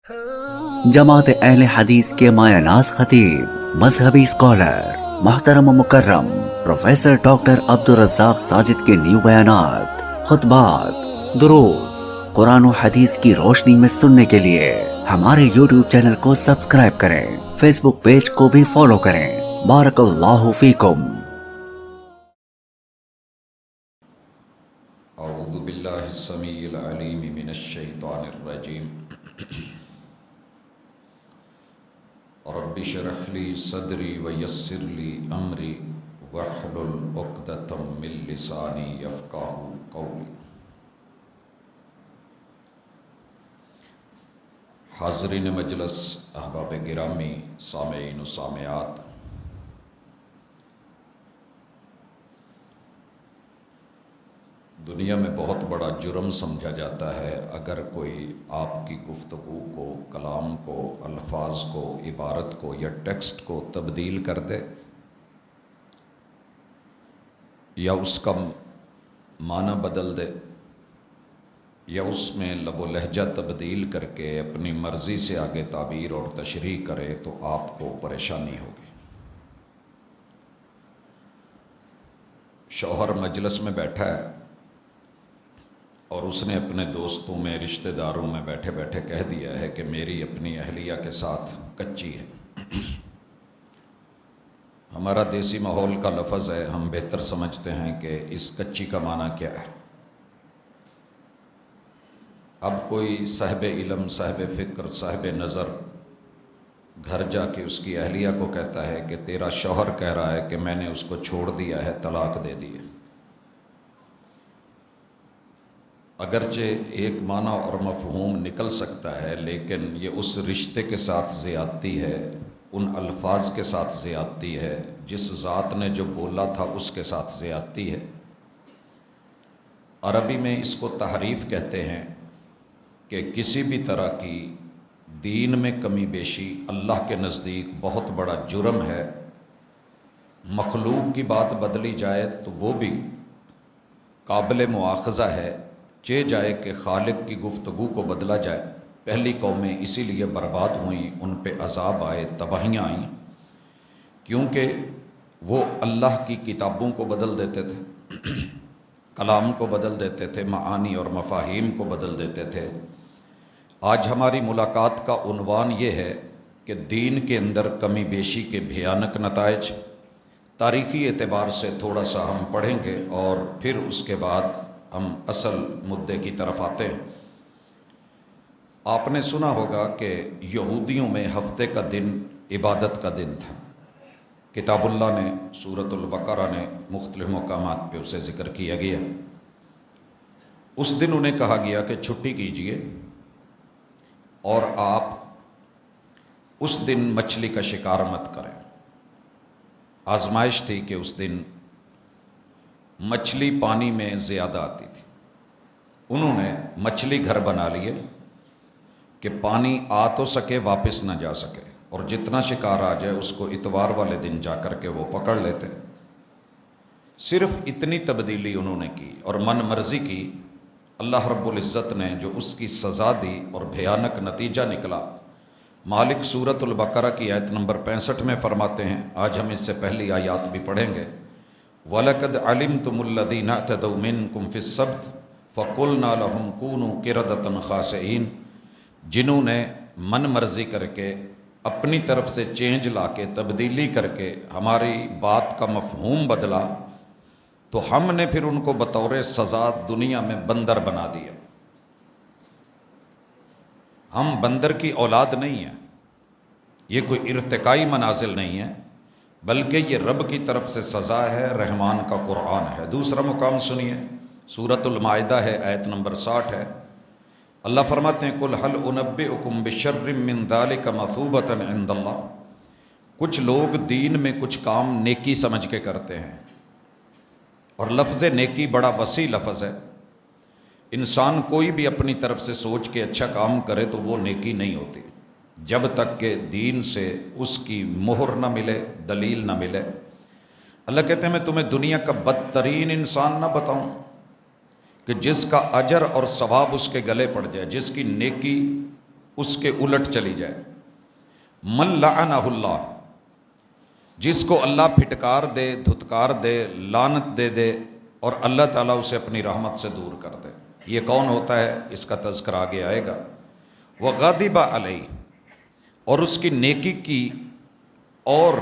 جماعت اہل حدیث کے مایہ ناز خطیب، مذہبی اسکالر، محترم و مکرم پروفیسر ڈاکٹر عبدالرزاق ساجد کے نیو بیانات، خطبات، دروس قرآن و حدیث کی روشنی میں سننے کے لیے ہمارے یوٹیوب چینل کو سبسکرائب کریں، فیس بک پیج کو بھی فالو کریں۔ بارک اللہ فیکم۔ اعوذ باللہ السمیع العلیم من الشیطان الرجیم۔ رب اشرح لی صدری ویسر لی امری واحلل عقدۃ من لسانی یفقہوا قولی۔ حاضرین مجلس، احباب گرامی، سامعین و سامعات، دنیا میں بہت بڑا جرم سمجھا جاتا ہے اگر کوئی آپ کی گفتگو کو، کلام کو، الفاظ کو، عبارت کو یا ٹیکسٹ کو تبدیل کر دے یا اس کا معنی بدل دے یا اس میں لب و لہجہ تبدیل کر کے اپنی مرضی سے آگے تعبیر اور تشریح کرے تو آپ کو پریشانی ہوگی۔ شوہر مجلس میں بیٹھا ہے اور اس نے اپنے دوستوں میں، رشتہ داروں میں بیٹھے بیٹھے کہہ دیا ہے کہ میری اپنی اہلیہ کے ساتھ کچی ہے۔ ہمارا دیسی ماحول کا لفظ ہے، ہم بہتر سمجھتے ہیں کہ اس کچی کا معنی کیا ہے۔ اب کوئی صاحب علم، صاحب فکر، صاحب نظر گھر جا کے اس کی اہلیہ کو کہتا ہے کہ تیرا شوہر کہہ رہا ہے کہ میں نے اس کو چھوڑ دیا ہے، طلاق دے دی ہے۔ اگرچہ ایک معنی اور مفہوم نکل سکتا ہے، لیکن یہ اس رشتے کے ساتھ زیادتی ہے، ان الفاظ کے ساتھ زیادتی ہے، جس ذات نے جو بولا تھا اس کے ساتھ زیادتی ہے۔ عربی میں اس کو تحریف کہتے ہیں کہ کسی بھی طرح کی دین میں کمی بیشی اللہ کے نزدیک بہت بڑا جرم ہے۔ مخلوق کی بات بدلی جائے تو وہ بھی قابل مواخذہ ہے، چہ جائے کہ خالق کی گفتگو کو بدلا جائے۔ پہلی قومیں اسی لیے برباد ہوئیں، ان پہ عذاب آئے، تباہیاں آئیں، کیونکہ وہ اللہ کی کتابوں کو بدل دیتے تھے، کلام کو بدل دیتے تھے، معانی اور مفاہیم کو بدل دیتے تھے۔ آج ہماری ملاقات کا عنوان یہ ہے کہ دین کے اندر کمی بیشی کے بھیانک نتائج۔ تاریخی اعتبار سے تھوڑا سا ہم پڑھیں گے اور پھر اس کے بعد ہم اصل مدعے کی طرف آتے ہیں۔ آپ نے سنا ہوگا کہ یہودیوں میں ہفتے کا دن عبادت کا دن تھا۔ کتاب اللہ نے، سورۃ البقرہ نے مختلف مقامات پہ اسے ذکر کیا گیا۔ اس دن انہیں کہا گیا کہ چھٹی کیجئے اور آپ اس دن مچھلی کا شکار مت کریں۔ آزمائش تھی کہ اس دن مچھلی پانی میں زیادہ آتی تھی۔ انہوں نے مچھلی گھر بنا لیے کہ پانی آ تو سکے، واپس نہ جا سکے، اور جتنا شکار آ جائے اس کو اتوار والے دن جا کر کے وہ پکڑ لیتے۔ صرف اتنی تبدیلی انہوں نے کی اور من مرضی کی۔ اللہ رب العزت نے جو اس کی سزا دی اور بھیانک نتیجہ نکلا، مالک سورۃ البقرہ کی آیت نمبر 65 میں فرماتے ہیں، آج ہم اس سے پہلی آیات بھی پڑھیں گے۔ وَلَقَدْ عَلِمْتُمُ الَّذِينَ اعْتَدَوْا مِنْكُمْ فِي السَّبْتِ فَقُلْنَا لَهُمْ كُونُوا قِرَدَةً خَاسِئِينَ۔ جنہوں نے من مرضی کر کے، اپنی طرف سے چینج لا کے، تبدیلی کر کے ہماری بات کا مفہوم بدلا، تو ہم نے پھر ان کو بطور سزا دنیا میں بندر بنا دیا۔ ہم بندر کی اولاد نہیں ہیں، یہ کوئی ارتقائی منازل نہیں ہے، بلکہ یہ رب کی طرف سے سزا ہے، رحمان کا قرآن ہے۔ دوسرا مقام سنیے، سورۃ المائدہ ہے، آیت نمبر 60 ہے۔ اللہ فرماتے ہیں، قُلْ هَلْ أُنَبِّئُكُم بِشَرٍّ مِّن ذَلِكَ مَثُوبَةً عِندَ اللَّهِ۔ کچھ لوگ دین میں کچھ کام نیکی سمجھ کے کرتے ہیں، اور لفظ نیکی بڑا وسیع لفظ ہے۔ انسان کوئی بھی اپنی طرف سے سوچ کے اچھا کام کرے تو وہ نیکی نہیں ہوتی، جب تک کہ دین سے اس کی مہر نہ ملے، دلیل نہ ملے۔ اللہ کہتے ہیں میں تمہیں دنیا کا بدترین انسان نہ بتاؤں کہ جس کا اجر اور ثواب اس کے گلے پڑ جائے، جس کی نیکی اس کے الٹ چلی جائے۔ من لعنہ اللہ، جس کو اللہ پھٹکار دے، دھتکار دے، لعنت دے دے اور اللہ تعالیٰ اسے اپنی رحمت سے دور کر دے۔ یہ کون ہوتا ہے؟ اس کا تذکرہ آگے آئے گا۔ وغضب علیہ، اور اس کی نیکی کی اور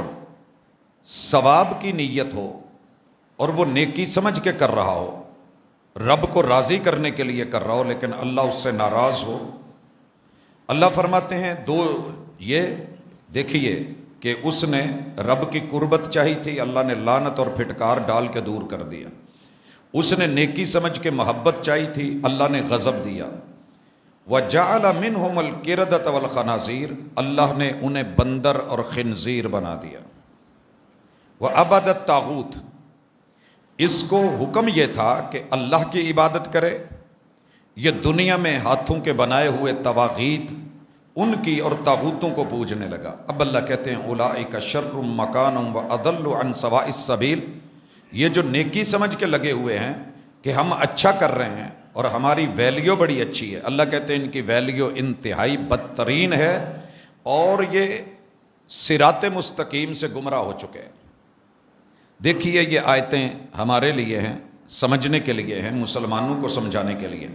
ثواب کی نیت ہو اور وہ نیکی سمجھ کے کر رہا ہو، رب کو راضی کرنے کے لیے کر رہا ہو، لیکن اللہ اس سے ناراض ہو۔ اللہ فرماتے ہیں دو، یہ دیکھیے کہ اس نے رب کی قربت چاہی تھی، اللہ نے لعنت اور پھٹکار ڈال کے دور کر دیا۔ اس نے نیکی سمجھ کے محبت چاہی تھی، اللہ نے غضب دیا۔ وَجَعَلَ مِنْهُمُ الْقِرَدَةَ وَالْخَنَازِيرَ، اللہ نے انہیں بندر اور خنزیر بنا دیا۔ وَعَبَدَ الطاغوت، اس کو حکم یہ تھا کہ اللہ کی عبادت کرے، یہ دنیا میں ہاتھوں کے بنائے ہوئے طواغیت ان کی اور طاغوتوں کو پوجنے لگا۔ اب اللہ کہتے ہیں اولئک شر مکانا واضل عن سواء السبیل، یہ جو نیکی سمجھ کے لگے ہوئے ہیں کہ ہم اچھا کر رہے ہیں اور ہماری ویلیو بڑی اچھی ہے، اللہ کہتے ہیں ان کی ویلیو انتہائی بدترین ہے اور یہ صراط مستقیم سے گمراہ ہو چکے ہیں۔ دیکھیے یہ آیتیں ہمارے لیے ہیں، سمجھنے کے لیے ہیں، مسلمانوں کو سمجھانے کے لیے۔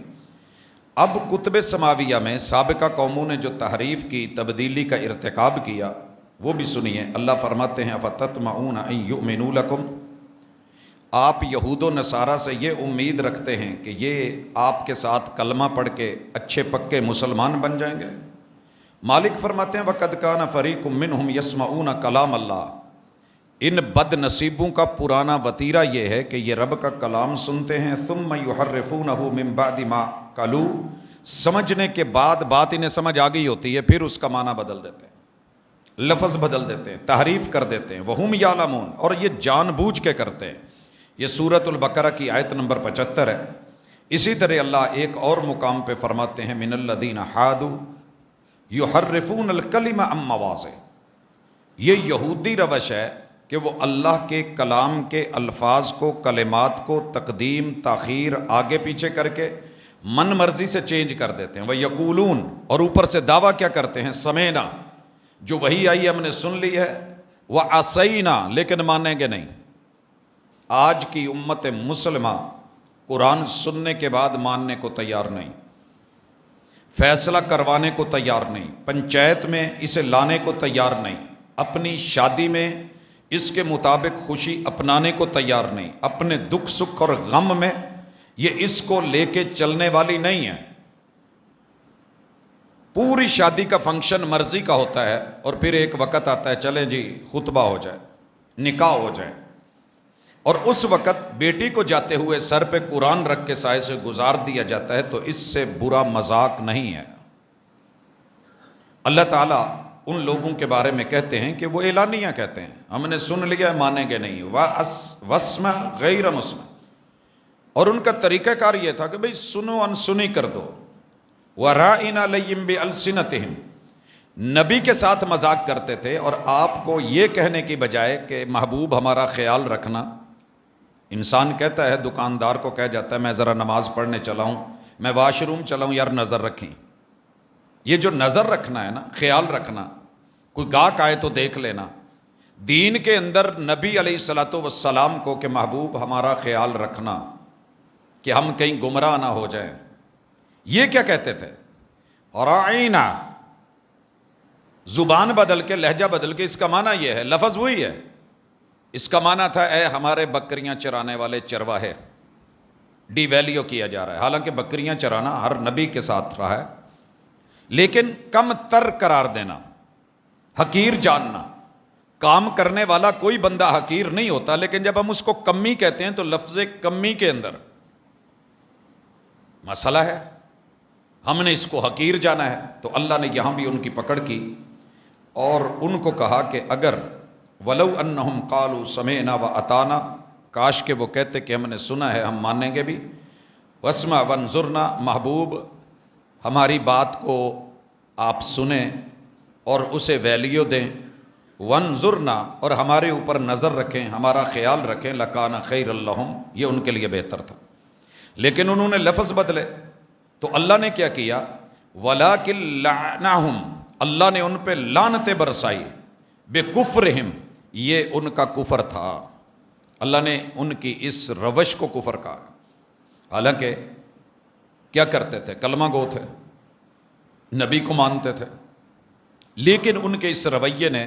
اب کتب سماویہ میں سابقہ قوموں نے جو تحریف کی، تبدیلی کا ارتکاب کیا، وہ بھی سنیے۔ اللہ فرماتے ہیں افتطمعون ان یؤمنوا لکم، آپ یہود و نصارہ سے یہ امید رکھتے ہیں کہ یہ آپ کے ساتھ کلمہ پڑھ کے اچھے پکے مسلمان بن جائیں گے؟ مالک فرماتے ہیں وَقَدْ كَانَ فَرِيقٌ مِّنْهُمْ يَسْمَعُونَ کلام اللہ، ان بد نصیبوں کا پرانا وتیرہ یہ ہے کہ یہ رب کا کلام سنتے ہیں، ثُمَّ يُحَرِّفُونَهُ مِن بَعْدِ مَا قَالُوا، سمجھنے کے بعد بات انہیں سمجھ آ گئی ہوتی ہے، پھر اس کا معنی بدل دیتے ہیں، لفظ بدل دیتے ہیں، تحریف کر دیتے ہیں۔ وَهُمْ يَعْلَمُونَ، اور یہ جان بوجھ کے کرتے ہیں۔ یہ سورۃ البقرہ کی آیت نمبر 75 ہے۔ اسی طرح اللہ ایک اور مقام پہ فرماتے ہیں من الذین حادوا یحرفون الکلم عن مواضعہ، یہ یہودی روش ہے کہ وہ اللہ کے کلام کے الفاظ کو، کلمات کو تقدیم تاخیر آگے پیچھے کر کے من مرضی سے چینج کر دیتے ہیں۔ وَيَقُولُونَ، اور اوپر سے دعویٰ کیا کرتے ہیں، سمینا، جو وہی آئی ہم نے سن لی ہے، وَعَصَيْنَا، لیکن مانیں گے نہیں۔ آج کی امت مسلمہ قرآن سننے کے بعد ماننے کو تیار نہیں، فیصلہ کروانے کو تیار نہیں، پنچایت میں اسے لانے کو تیار نہیں، اپنی شادی میں اس کے مطابق خوشی اپنانے کو تیار نہیں، اپنے دکھ سکھ اور غم میں یہ اس کو لے کے چلنے والی نہیں ہے۔ پوری شادی کا فنکشن مرضی کا ہوتا ہے اور پھر ایک وقت آتا ہے چلیں جی خطبہ ہو جائے، نکاح ہو جائے، اور اس وقت بیٹی کو جاتے ہوئے سر پہ قرآن رکھ کے سائے سے گزار دیا جاتا ہے، تو اس سے برا مذاق نہیں ہے۔ اللہ تعالیٰ ان لوگوں کے بارے میں کہتے ہیں کہ وہ اعلانیہ کہتے ہیں، ہم نے سن لیا مانیں گے نہیں، وَاسْمَعْ غَيْرَ مُسْمَعْ، اور ان کا طریقہ کار یہ تھا کہ بھئی سنو انسنی کر دو۔ وَرَائِنَا لَيِّم بِأَلْسِنَتِهِمْ، نبی کے ساتھ مذاق کرتے تھے، اور آپ کو یہ کہنے کی بجائے کہ محبوب ہمارا خیال رکھنا، انسان کہتا ہے، دکاندار کو کہہ جاتا ہے میں ذرا نماز پڑھنے چلا ہوں، میں واش روم چلا ہوں، یار نظر رکھیں۔ یہ جو نظر رکھنا ہے نا، خیال رکھنا، کوئی گاہک آئے تو دیکھ لینا، دین کے اندر نبی علیہ الصلوۃ والسلام کو کہ محبوب ہمارا خیال رکھنا کہ ہم کہیں گمراہ نہ ہو جائیں، یہ کیا کہتے تھے؟ راعینا، زبان بدل کے، لہجہ بدل کے، اس کا معنی یہ ہے، لفظ وہی ہے، اس کا معنی تھا اے ہمارے بکریاں چرانے والے چرواہے، ڈی ویلیو کیا جا رہا ہے۔ حالانکہ بکریاں چرانا ہر نبی کے ساتھ رہا ہے، لیکن کم تر قرار دینا، حقیر جاننا، کام کرنے والا کوئی بندہ حقیر نہیں ہوتا، لیکن جب ہم اس کو کمی کہتے ہیں تو لفظ کمی کے اندر مسئلہ ہے، ہم نے اس کو حقیر جانا ہے۔ تو اللہ نے یہاں بھی ان کی پکڑ کی اور ان کو کہا کہ اگر وَلَوْ أَنَّهُمْ قَالُوا سَمِعْنَا وَأَطَعْنَا، کاش کہ وہ کہتے کہ ہم نے سنا ہے، ہم مانیں گے بھی، وَاسْمَعْ وَانظُرْنَا، محبوب ہماری بات کو آپ سنیں اور اسے ویلیو دیں، وَانظُرْنَا، اور ہمارے اوپر نظر رکھیں، ہمارا خیال رکھیں، لَكَانَ خَيْرًا لَّهُمْ، یہ ان کے لیے بہتر تھا، لیکن انہوں نے لفظ بدلے۔ تو اللہ نے کیا کیا؟ وَلَٰكِن لَعْنَهُمْ، اللہ نے ان پہ لعنتیں برسائی، بِكُفْرِهِمْ، یہ ان کا کفر تھا، اللہ نے ان کی اس روش کو کفر کہا۔ حالانکہ کیا کرتے تھے؟ کلمہ گو تھے، نبی کو مانتے تھے، لیکن ان کے اس رویے نے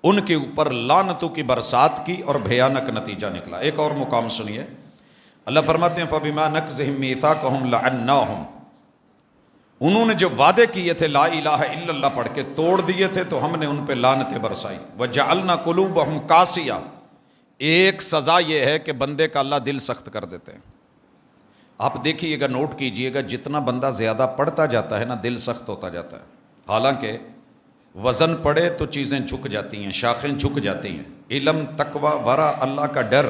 ان کے اوپر لعنتوں کی برسات کی اور بھیانک نتیجہ نکلا۔ ایک اور مقام سنیے، اللہ فرماتے ہیں فَبِمَا نَقْضِهِم مِّيثَاقَهُمْ لَعَنَّاهُمْ، انہوں نے جو وعدے کیے تھے لا الہ الا اللہ پڑھ کے توڑ دیے تھے تو ہم نے ان پہ لعنتیں برسائی۔ وَجَعَلْنَا قُلُوبَهُمْ قَاسِيَةً، ایک سزا یہ ہے کہ بندے کا اللہ دل سخت کر دیتے ہیں۔ آپ دیکھیے گا، نوٹ کیجئے گا، جتنا بندہ زیادہ پڑھتا جاتا ہے نا دل سخت ہوتا جاتا ہے۔ حالانکہ وزن پڑے تو چیزیں جھک جاتی ہیں، شاخیں جھک جاتی ہیں، علم، تقوی، ورع، اللہ کا ڈر۔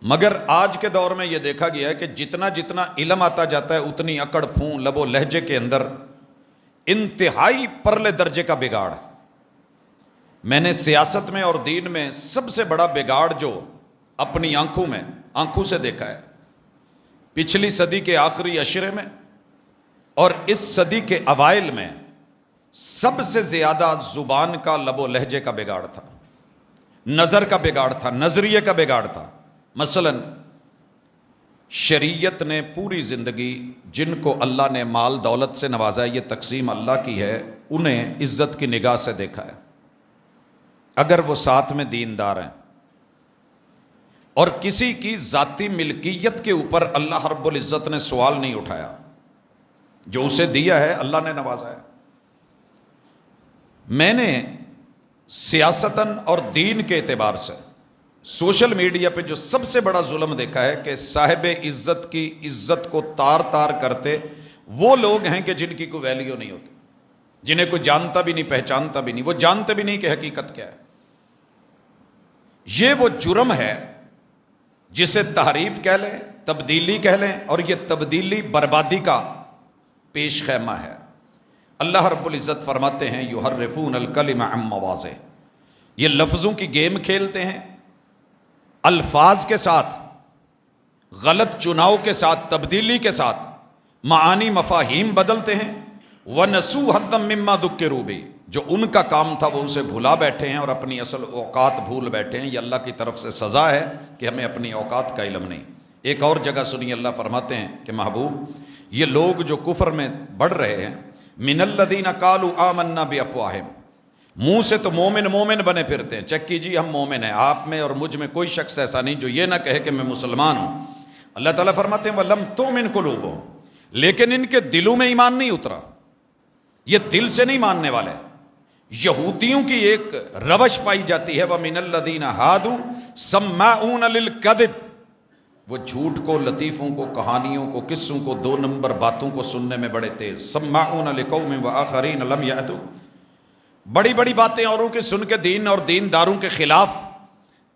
مگر آج کے دور میں یہ دیکھا گیا ہے کہ جتنا جتنا علم آتا جاتا ہے اتنی اکڑ پھون، لب و لہجے کے اندر انتہائی پرلے درجے کا بگاڑ۔ میں نے سیاست میں اور دین میں سب سے بڑا بگاڑ جو اپنی آنکھوں سے دیکھا ہے، پچھلی صدی کے آخری عشرے میں اور اس صدی کے اوائل میں سب سے زیادہ زبان کا، لب و لہجے کا بگاڑ تھا، نظر کا بگاڑ تھا، نظریے کا بگاڑ تھا۔ مثلا شریعت نے پوری زندگی جن کو اللہ نے مال دولت سے نوازا ہے، یہ تقسیم اللہ کی ہے، انہیں عزت کی نگاہ سے دیکھا ہے اگر وہ ساتھ میں دیندار ہیں، اور کسی کی ذاتی ملکیت کے اوپر اللہ رب العزت نے سوال نہیں اٹھایا، جو اسے دیا ہے اللہ نے نوازا ہے۔ میں نے سیاستاً اور دین کے اعتبار سے سوشل میڈیا پہ جو سب سے بڑا ظلم دیکھا ہے کہ صاحب عزت کی عزت کو تار تار کرتے وہ لوگ ہیں کہ جن کی کوئی ویلیو نہیں ہوتی، جنہیں کوئی جانتا بھی نہیں، پہچانتا بھی نہیں، وہ جانتے بھی نہیں کہ حقیقت کیا ہے۔ یہ وہ جرم ہے جسے تحریف کہہ لیں، تبدیلی کہہ لیں، اور یہ تبدیلی بربادی کا پیش خیمہ ہے۔ اللہ رب العزت فرماتے ہیں یحرفون الکلم عن مواضعہ، یہ لفظوں کی گیم کھیلتے ہیں، الفاظ کے ساتھ، غلط چناؤ کے ساتھ، تبدیلی کے ساتھ معانی مفاہیم بدلتے ہیں۔ وَنَسُوا حَظًّا مِّمَّا ذُكِّرُوا بِهِ، جو ان کا کام تھا وہ ان سے بھلا بیٹھے ہیں اور اپنی اصل اوقات بھول بیٹھے ہیں۔ یہ اللہ کی طرف سے سزا ہے کہ ہمیں اپنی اوقات کا علم نہیں۔ ایک اور جگہ سنیے، اللہ فرماتے ہیں کہ محبوب، یہ لوگ جو کفر میں بڑھ رہے ہیں، مِنَ الَّذِينَ قَالُوا آمَنَّا بِأَفْوَاهِهِمْ، منہ سے تو مومن بنے پھرتے ہیں، چیک کیجیے ہم مومن ہیں، آپ میں اور مجھ میں کوئی شخص ایسا نہیں جو یہ نہ کہے کہ میں مسلمان ہوں۔ اللہ تعالیٰ فرماتے ہیں وَلَمْ تُؤْمِنْ قُلُوبُهُمْ، لیکن ان کے دلوں میں ایمان نہیں اترا، یہ دل سے نہیں ماننے والے۔ یہودیوں کی ایک روش پائی جاتی ہے وَمِنَ الَّذِينَ هَادُوا سَمَّاعُونَ لِلْكَذِبِ، وہ جھوٹ کو، لطیفوں کو، کہانیوں کو، قصوں کو، 2 نمبر باتوں کو سننے میں بڑے تیز۔ سَمَّاعُونَ لِقَوْمٍ وَآخَرِينَ لَمْ يَأْتُوا، بڑی بڑی باتیں اوروں کی سن کے دین اور دینداروں کے خلاف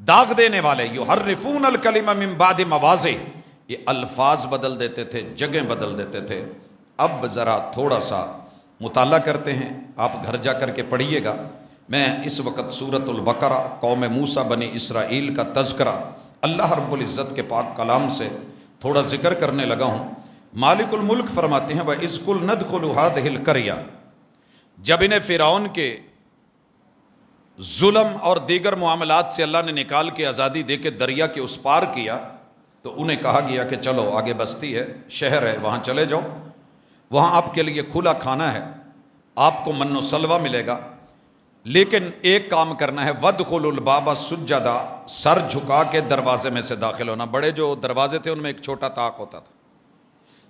داغ دینے والے۔ یحرفون الکلم من بعد مواضعہ، یہ الفاظ بدل دیتے تھے، جگہیں بدل دیتے تھے۔ اب ذرا تھوڑا سا مطالعہ کرتے ہیں، آپ گھر جا کر کے پڑھیے گا۔ میں اس وقت سورۃ البقرہ، قوم موسیٰ بنی اسرائیل کا تذکرہ اللہ رب العزت کے پاک کلام سے تھوڑا ذکر کرنے لگا ہوں۔ مالک الملک فرماتے ہیں وَإِذْ قُلْنَا ادْخُلُوا هَٰذِهِ الْقَرْيَةَ، جب انہیں فرعون کے ظلم اور دیگر معاملات سے اللہ نے نکال کے آزادی دے کے دریا کے اس پار کیا تو انہیں کہا گیا کہ چلو آگے بستی ہے، شہر ہے، وہاں چلے جاؤ، وہاں آپ کے لیے کھلا کھانا ہے، آپ کو من و سلوہ ملے گا، لیکن ایک کام کرنا ہے وَادْخُلُوا الْبَابَ سُجَّدًا، سر جھکا کے دروازے میں سے داخل ہونا۔ بڑے جو دروازے تھے ان میں ایک چھوٹا طاق ہوتا تھا،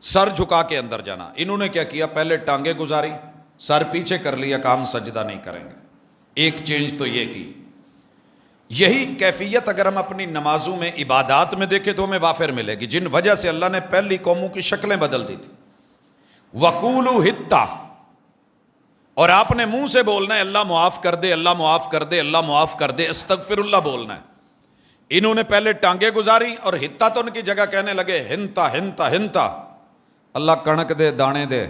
سر جھکا کے اندر جانا۔ انہوں نے کیا کیا؟ پہلے ٹانگیں گزاری، سر پیچھے کر لیا کہ ہم سجدہ نہیں کریں گے۔ ایک چینج تو یہ کی۔ یہی کیفیت اگر ہم اپنی نمازوں میں، عبادات میں دیکھیں تو ہمیں وافر ملے گی، جن وجہ سے اللہ نے پہلی قوموں کی شکلیں بدل دی تھی۔ وَقُولُوا حِطَّةٌ، اور آپ نے منہ سے بولنا ہے اللہ معاف کر دے، اللہ معاف کر دے، اللہ معاف کر دے، استغفر اللہ بولنا ہے۔ انہوں نے پہلے ٹانگیں گزاری اور حطہ تو ان کی جگہ کہنے لگے ہنتا ہنتا ہنتا، اللہ کڑک دے، دانے دے،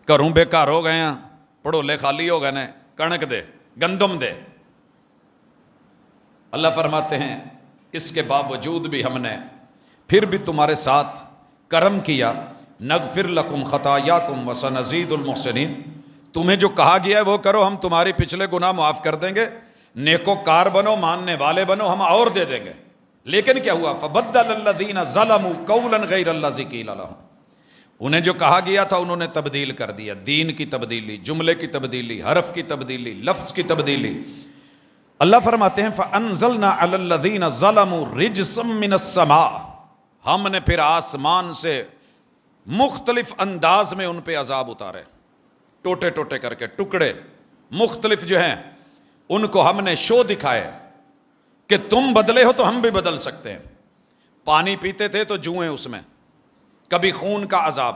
گھروں بیکار ہو گئے ہیں، پڑولے خالی ہو گئے ہیں، کڑک دے، گندم دے۔ اللہ فرماتے ہیں اس کے باوجود بھی ہم نے پھر بھی تمہارے ساتھ کرم کیا، نغفر لکم خطایاکم وسنزید المحسنین، تمہیں جو کہا گیا ہے وہ کرو، ہم تمہارے پچھلے گناہ معاف کر دیں گے، نیکوکار بنو، ماننے والے بنو، ہم اور دے دیں گے۔ لیکن کیا ہوا؟ فبدل الذین ظلموا قولا غیر الذی قیل لہم، انہیں جو کہا گیا تھا انہوں نے تبدیل کر دیا، دین کی تبدیلی، جملے کی تبدیلی، حرف کی تبدیلی، لفظ کی تبدیلی۔ اللہ فرماتے ہیں فَأَنزَلْنَا عَلَى الَّذِينَ ظَلَمُوا رِجْسًا مِّنَ السَّمَاءِ، ہم نے پھر آسمان سے مختلف انداز میں ان پہ عذاب اتارے، ٹوٹے ٹوٹے کر کے، ٹکڑے مختلف جو ہیں ان کو ہم نے شو دکھائے کہ تم بدلے ہو تو ہم بھی بدل سکتے ہیں۔ پانی پیتے تھے تو جوئیں اس میں، کبھی خون کا عذاب،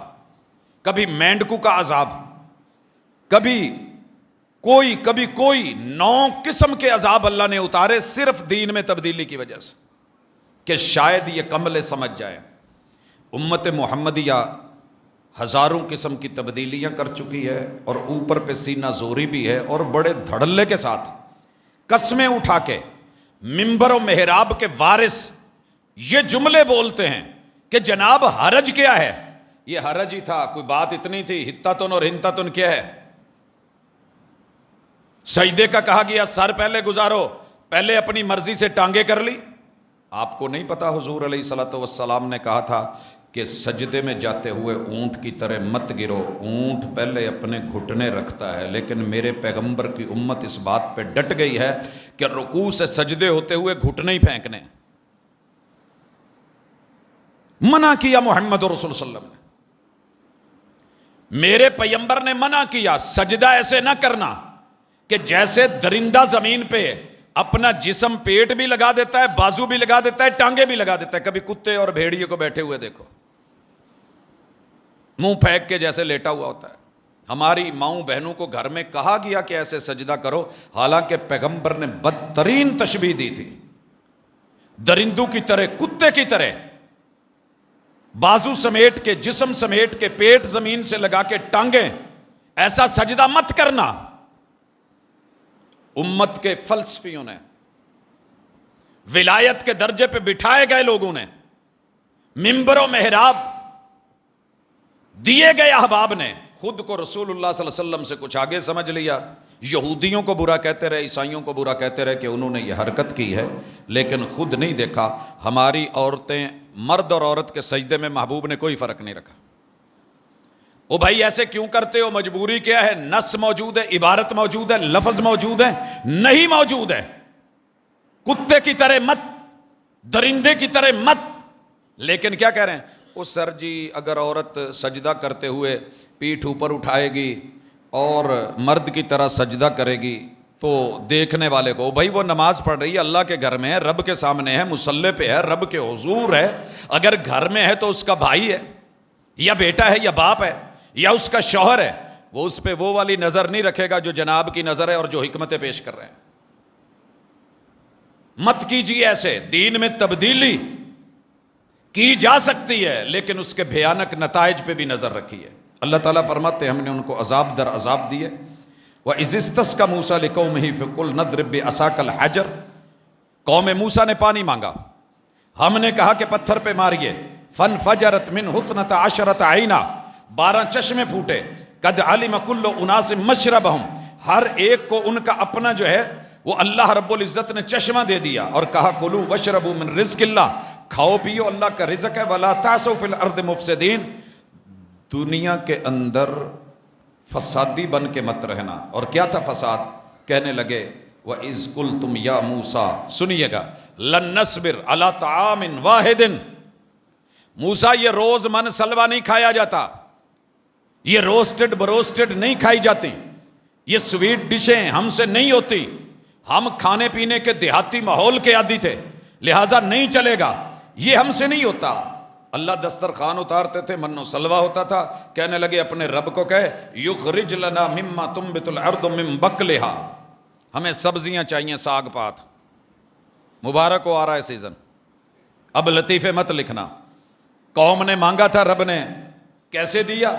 کبھی مینڈکو کا عذاب، کبھی کوئی 9 قسم کے عذاب اللہ نے اتارے صرف دین میں تبدیلی کی وجہ سے، کہ شاید یہ کملے سمجھ جائیں۔ امت محمدیہ ہزاروں قسم کی تبدیلیاں کر چکی ہے، اور اوپر پہ سینہ زوری بھی ہے، اور بڑے دھڑلے کے ساتھ قسمیں اٹھا کے منبر و محراب کے وارث یہ جملے بولتے ہیں کہ جناب حرج کیا ہے؟ یہ حرج ہی تھا، کوئی بات اتنی تھی، حتتن اور ہنتتن کیا ہے؟ سجدے کا کہا گیا سر پہلے گزارو، پہلے اپنی مرضی سے ٹانگیں کر لی۔ آپ کو نہیں پتا حضور علیہ الصلوۃ والسلام نے کہا تھا کہ سجدے میں جاتے ہوئے اونٹ کی طرح مت گرو، اونٹ پہلے اپنے گھٹنے رکھتا ہے، لیکن میرے پیغمبر کی امت اس بات پہ ڈٹ گئی ہے کہ رکوع سے سجدے ہوتے ہوئے گھٹنے ہی پھینکنے۔ منع کیا محمد رسول صلی اللہ علیہ وسلم نے، میرے پیغمبر نے منع کیا، سجدہ ایسے نہ کرنا کہ جیسے درندہ زمین پہ اپنا جسم پیٹ بھی لگا دیتا ہے، بازو بھی لگا دیتا ہے، ٹانگیں بھی لگا دیتا ہے۔ کبھی کتے اور بھیڑیے کو بیٹھے ہوئے دیکھو، منہ پھینک کے جیسے لیٹا ہوا ہوتا ہے۔ ہماری ماؤں بہنوں کو گھر میں کہا گیا کہ ایسے سجدہ کرو، حالانکہ پیغمبر نے بدترین تشبیہ دی تھی، درندوں کی طرح، کتے کی طرح، بازو سمیٹ کے، جسم سمیٹ کے، پیٹ زمین سے لگا کے، ٹانگیں، ایسا سجدہ مت کرنا۔ امت کے فلسفیوں نے، ولایت کے درجے پہ بٹھائے گئے لوگوں نے، منبر و محراب دیے گئے احباب نے خود کو رسول اللہ صلی اللہ علیہ وسلم سے کچھ آگے سمجھ لیا۔ یہودیوں کو برا کہتے رہے، عیسائیوں کو برا کہتے رہے کہ انہوں نے یہ حرکت کی ہے، لیکن خود نہیں دیکھا ہماری عورتیں، مرد اور عورت کے سجدے میں محبوب نے کوئی فرق نہیں رکھا۔ او بھائی ایسے کیوں کرتے ہو؟ مجبوری کیا ہے؟ نص موجود ہے، عبارت موجود ہے، لفظ موجود ہے؟ نہیں موجود ہے۔ کتے کی طرح مت، درندے کی طرح مت۔ لیکن کیا کہہ رہے ہیں؟ او سر جی اگر عورت سجدہ کرتے ہوئے پیٹھ اوپر اٹھائے گی اور مرد کی طرح سجدہ کرے گی تو دیکھنے والے کو، بھائی وہ نماز پڑھ رہی ہے، اللہ کے گھر میں ہے، رب کے سامنے ہے، مصلی پہ ہے، رب کے حضور ہے۔ اگر گھر میں ہے تو اس کا بھائی ہے یا بیٹا ہے یا باپ ہے یا اس کا شوہر ہے، وہ اس پہ وہ والی نظر نہیں رکھے گا جو جناب کی نظر ہے اور جو حکمتیں پیش کر رہے ہیں۔ مت کیجیے ایسے۔ دین میں تبدیلی کی جا سکتی ہے، لیکن اس کے بھیانک نتائج پہ بھی نظر رکھیے۔ اللہ تعالیٰ فرماتے ہیں ہم نے ان کو عذاب در عذاب دیے۔ وَإِذِ اسْتَسْقَىٰ مُوسَىٰ لِقَوْمِهِ فَقُلْنَا اضْرِب بِّعَصَاكَ الْحَجَرَ، قوم موسیٰ نے پانی مانگا، ہم نے کہا کہ پتھر پہ ماریے۔ فَانْفَجَرَتْ مِنْهُ اثْنَتَ عَشْرَةَ عَيْنًا، 12 چشمے پھوٹے۔ قَدْ عَلِمَ كُلُّ أُنَاسٍ مَشْرَبَهُمْ، ہر ایک کو ان کا اپنا جو ہے وہ اللہ رب العزت نے چشمہ دے دیا، اور کہا کلوا واشربوا من رزق اللہ، کھاؤ پیو اللہ کا رزق ہے۔ وَلَا تَعْثَوْا فِي الْأَرْضِ مُفْسِدِينَ، دنیا کے اندر فسادی بن کے مت رہنا۔ اور کیا تھا فساد؟ کہنے لگے وَإِذْ قُلْتُمْ يَا مُوسَىٰ، سنیے گا، لَن نَّصْبِرَ عَلَىٰ طَعَامٍ وَاحِدٍ، موسیٰ یہ روز من سلوا نہیں کھایا جاتا، یہ روسٹڈ بروسٹڈ نہیں کھائی جاتی، یہ سویٹ ڈشیں ہم سے نہیں ہوتی، ہم کھانے پینے کے دیہاتی ماحول کے عادی تھے، لہٰذا نہیں چلے گا، یہ ہم سے نہیں ہوتا۔ اللہ دسترخوان اتارتے تھے، من و سلوا ہوتا تھا، کہنے لگے اپنے رب کو کہے یخرج لنا مما تنبت الارض من بقلها، ہمیں سبزیاں چاہیے، ساگ پات، مبارک ہو آ رہا ہے سیزن۔ اب لطیفے مت لکھنا، قوم نے مانگا تھا، رب نے کیسے دیا؟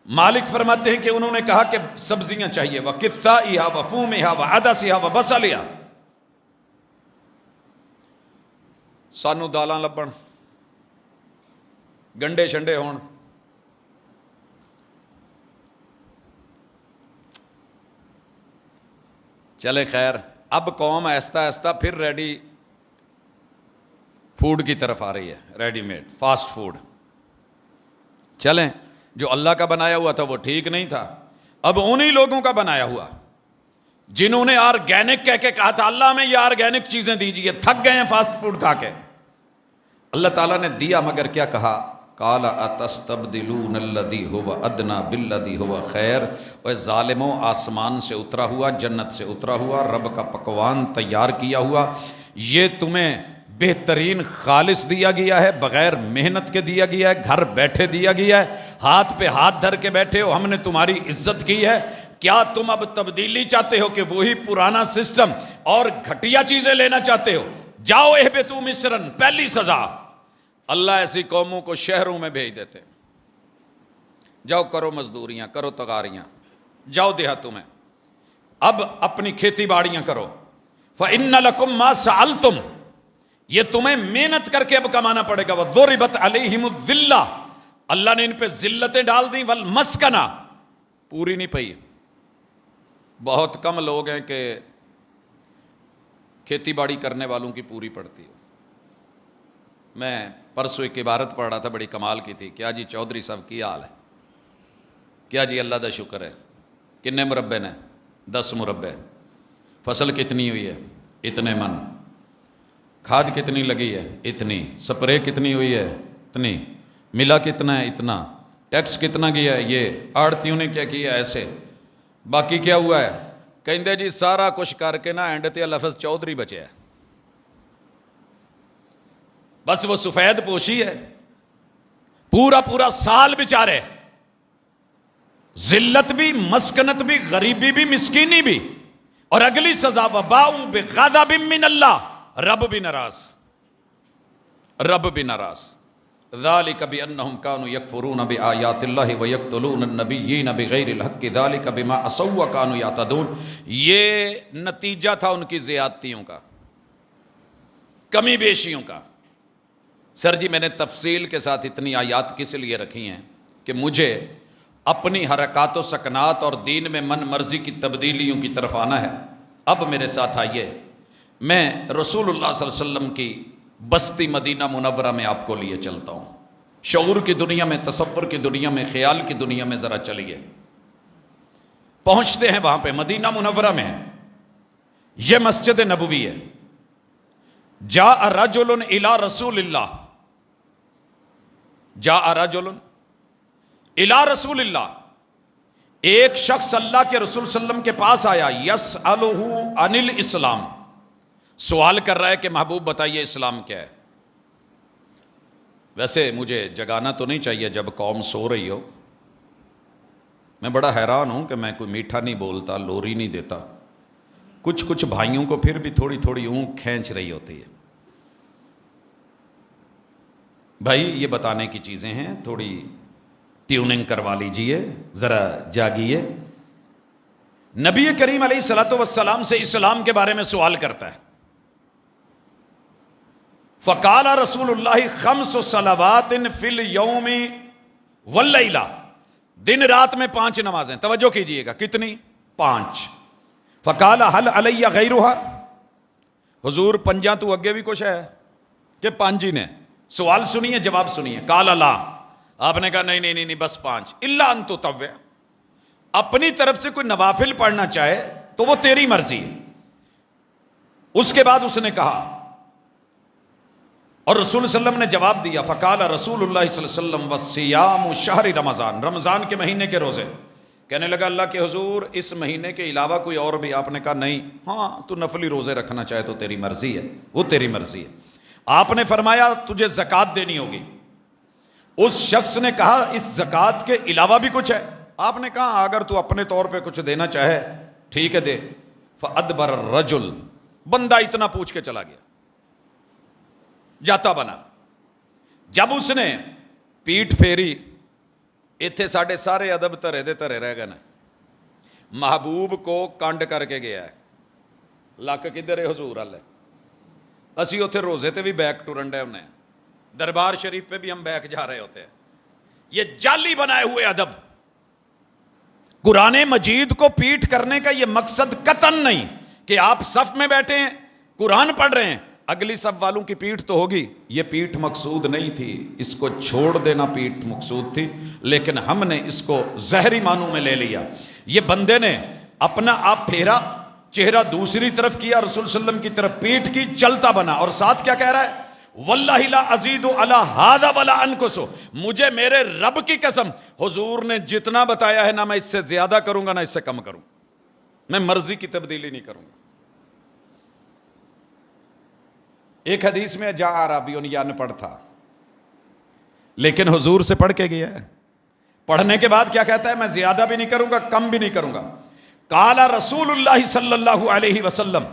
مالک فرماتے ہیں کہ انہوں نے کہا کہ سبزیاں چاہیے، وَقِثَّائِهَا وَفُومِهَا وَعَدَسِهَا وَبَصَلِهَا، سانو دالاں لبن، گنڈے شنڈے ہون. چلے خیر، اب قوم آہستہ آہستہ پھر ریڈی فوڈ کی طرف آ رہی ہے، ریڈی میڈ فاسٹ فوڈ. چلیں، جو اللہ کا بنایا ہوا تھا وہ ٹھیک نہیں تھا، اب انہی لوگوں کا بنایا ہوا جنہوں نے آرگینک کہہ کے کہا تھا اللہ میں یہ آرگینک چیزیں دیجیے، تھک گئے ہیں فاسٹ فوڈ کھا کے. اللہ تعالیٰ نے دیا مگر کیا کہا؟ قال اتستبدلون الذی هو ادنی بالذی هو خیر. اے ظالموں، آسمان سے اترا ہوا، جنت سے اترا ہوا، رب کا پکوان تیار کیا ہوا، یہ تمہیں بہترین خالص دیا گیا ہے، بغیر محنت کے دیا گیا ہے، گھر بیٹھے دیا گیا ہے، ہاتھ پہ ہاتھ دھر کے بیٹھے ہو، ہم نے تمہاری عزت کی ہے. کیا تم اب تبدیلی چاہتے ہو کہ وہی پرانا سسٹم اور گھٹیا چیزیں لینا چاہتے ہو؟ جاؤ اہبطوا مصرن، پہلی سزا اللہ ایسی قوموں کو شہروں میں بھیج دیتے. جاؤ کرو مزدوریاں، کرو تغاریاں، جاؤ دیہاتوں میں، اب اپنی کھیتی باڑیاں کرو. فَإِنَّ لَكُمْ مَا سَأَلْتُمْ، یہ تمہیں محنت کر کے اب کمانا پڑے گا. وَضُرِبَتْ عَلَيْهِمُ الذِّلَّةُ، اللہ نے ان پہ ذلتیں ڈال دیں. وَالْمَسْكَنَةُ، پوری نہیں پئی. بہت کم لوگ ہیں کہ کھیتی باڑی کرنے والوں کی پوری پڑتی ہے. میں پرسوں ایک عبارت پڑھ رہا تھا، بڑی کمال کی تھی. کیا جی چودھری صاحب کی حال ہے؟ کیا جی اللہ دا شکر ہے. کتنے مربے نے؟ 10 مربے. فصل کتنی ہوئی ہے؟ اتنے من. کھاد کتنی لگی ہے؟ اتنی. سپرے کتنی ہوئی ہے؟ اتنی. ملا کتنا ہے؟ اتنا. ٹیکس کتنا گیا ہے؟ یہ. آڑتیوں نے کیا کیا؟ ایسے. باقی کیا ہوا ہے؟ کہندے جی سارا کچھ کر کے نا اینڈ تے لفظ چودھری بچے ہے. بس وہ سفید پوشی ہے. پورا پورا سال بیچارے، ذلت بھی، مسکنت بھی، غریبی بھی، مسکینی بھی، اور اگلی سزا وباؤ بغضب من اللہ، رب بھی ناراض، رب بھی ناراض. ذالک بانہم کانوا یکفرون بآیات اللہ ویقتلون النبیین بغیر الحق ذالک بما عصوا وکانوا یعتدون. یہ نتیجہ تھا ان کی زیادتیوں کا، کمی بیشیوں کا. سر جی میں نے تفصیل کے ساتھ اتنی آیات کس لیے رکھی ہیں کہ مجھے اپنی حرکات و سکنات اور دین میں من مرضی کی تبدیلیوں کی طرف آنا ہے. اب میرے ساتھ آئیے، میں رسول اللہ صلی اللہ علیہ وسلم کی بستی مدینہ منورہ میں آپ کو لیے چلتا ہوں. شعور کی دنیا میں، تصور کی دنیا میں، خیال کی دنیا میں ذرا چلیے. پہنچتے ہیں وہاں پہ، مدینہ منورہ میں. یہ مسجد نبوی ہے. جاء رجل الی رسول اللہ، جاء رجل الی رسول اللہ، ایک شخص اللہ کے رسول صلی اللہ علیہ وسلم کے پاس آیا. یسألہ عن الاسلام، سوال کر رہا ہے کہ محبوب بتائیے اسلام کیا ہے. ویسے مجھے جگانا تو نہیں چاہیے جب قوم سو رہی ہو. میں بڑا حیران ہوں کہ میں کوئی میٹھا نہیں بولتا، لوری نہیں دیتا. کچھ بھائیوں کو پھر بھی تھوڑی تھوڑی اونگ کھینچ رہی ہوتی ہے. بھائی یہ بتانے کی چیزیں ہیں، تھوڑی ٹیوننگ کروا لیجئے، ذرا جاگیے. نبی کریم علیہ الصلوۃ والسلام سے اسلام کے بارے میں سوال کرتا ہے. فقال رسول اللہ 5 صلوات فی اليوم واللیلہ، دن رات میں 5 نمازیں. توجہ کیجئے گا، کتنی؟ 5. فقال هل علی غیرها، حضور پنجاں تو اگے بھی کچھ ہے کہ 5 ہی نے؟ سوال سنیے، جواب سنیے. قال لا، آپ نے کہا نہیں بس 5. الا ان تطوع، اپنی طرف سے کوئی نوافل پڑھنا چاہے تو وہ تیری مرضی ہے. اس کے بعد اس نے کہا، اور رسول صلی اللہ علیہ وسلم نے جواب دیا. فقال رسول اللہ صلی اللہ علیہ وسلم وصیام شہر رمضان، رمضان کے مہینے کے روزے. کہنے لگا اللہ کے حضور اس مہینے کے علاوہ کوئی اور بھی؟ آپ نے کہا نہیں. ہاں تو نفلی روزے رکھنا چاہے تو تیری مرضی ہے، وہ تیری مرضی ہے. آپ نے فرمایا تجھے زکوٰۃ دینی ہوگی. اس شخص نے کہا اس زکوٰۃ کے علاوہ بھی کچھ ہے؟ آپ نے کہا اگر تو اپنے طور پہ کچھ دینا چاہے ٹھیک ہے دے. فادبر الرجل، بندہ اتنا پوچھ کے چلا گیا، جاتا بنا. جب اس نے پیٹھ پھیری، اتنے ساڑھے سارے ادب ترے دے ترے رہ گئے نا. محبوب کو کنڈ کر کے گیا ہے. لک کدھر ہے حضور اللہ؟ اسی اتنے روزے تے بھی بیک ٹرن ڈے ہونے. دربار شریف پہ بھی ہم بیٹھ جا رہے ہوتے ہیں. یہ جعلی بنائے ہوئے ادب. قرآن مجید کو پیٹھ کرنے کا یہ مقصد قطعاً نہیں کہ آپ صف میں بیٹھے ہیں قرآن پڑھ رہے ہیں, اگلی صف والوں کی پیٹھ تو ہوگی. یہ پیٹھ مقصود نہیں تھی, اس کو چھوڑ دینا پیٹھ مقصود تھی, لیکن ہم نے اس کو ظاہری معنوں میں لے لیا. یہ بندے نے اپنا آپ پھیرا, چہرہ دوسری طرف کیا, رسول صلی اللہ علیہ وسلم کی طرف پیٹھ کی, چلتا بنا, اور ساتھ کیا کہہ رہا ہے؟ واللہ لا ازید علی ھذا ولا انقص, مجھے میرے رب کی قسم حضور نے جتنا بتایا ہے نہ میں اس سے زیادہ کروں گا نہ اس سے کم کروں, میں مرضی کی تبدیلی نہیں کروں گا. ایک حدیث میں جاء اعرابی, یہ ان پڑھ تھا لیکن حضور سے پڑھ کے گیا ہے. پڑھنے کے بعد کیا کہتا ہے؟ میں زیادہ بھی نہیں کروں گا کم بھی نہیں کروں گا. قال رسول اللہ صلی اللہ علیہ وسلم,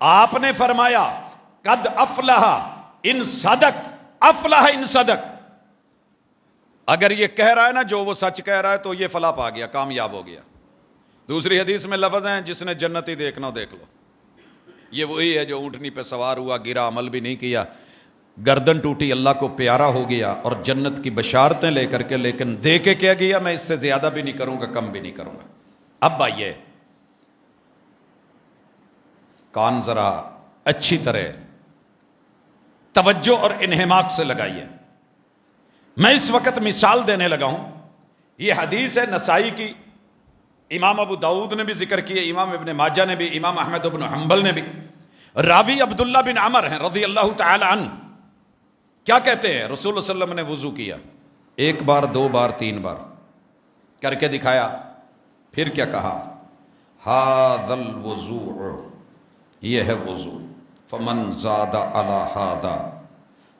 آپ نے فرمایا قد افلح ان صدق, افلح ان صدق, اگر یہ کہہ رہا ہے نا جو وہ سچ کہہ رہا ہے تو یہ فلاح پا گیا, کامیاب ہو گیا. دوسری حدیث میں لفظ ہیں جس نے جنتی دیکھنا ہو دیکھ لو. یہ وہی ہے جو اونٹنی پہ سوار ہوا, گرا, عمل بھی نہیں کیا, گردن ٹوٹی, اللہ کو پیارا ہو گیا اور جنت کی بشارتیں لے کر کے, لیکن دے کے کیا گیا؟ میں اس سے زیادہ بھی نہیں کروں گا کم بھی نہیں کروں گا. اب آئیے کان ذرا اچھی طرح توجہ اور انہماک سے لگائیے. میں اس وقت مثال دینے لگا ہوں. یہ حدیث ہے نسائی کی, امام ابو داؤد نے بھی ذکر کیے, امام ابن ماجہ نے بھی, امام احمد بن حنبل نے بھی. راوی عبداللہ بن عمر ہیں رضی اللہ تعالی عنہ. کیا کہتے ہیں؟ رسول اللہ صلی اللہ علیہ وسلم نے وضو کیا, 1 بار 2 بار 3 بار کر کے دکھایا. پھر کیا کہا؟ ھذا الوضوء, یہ ہے وضو. فمن زاد علی ھذا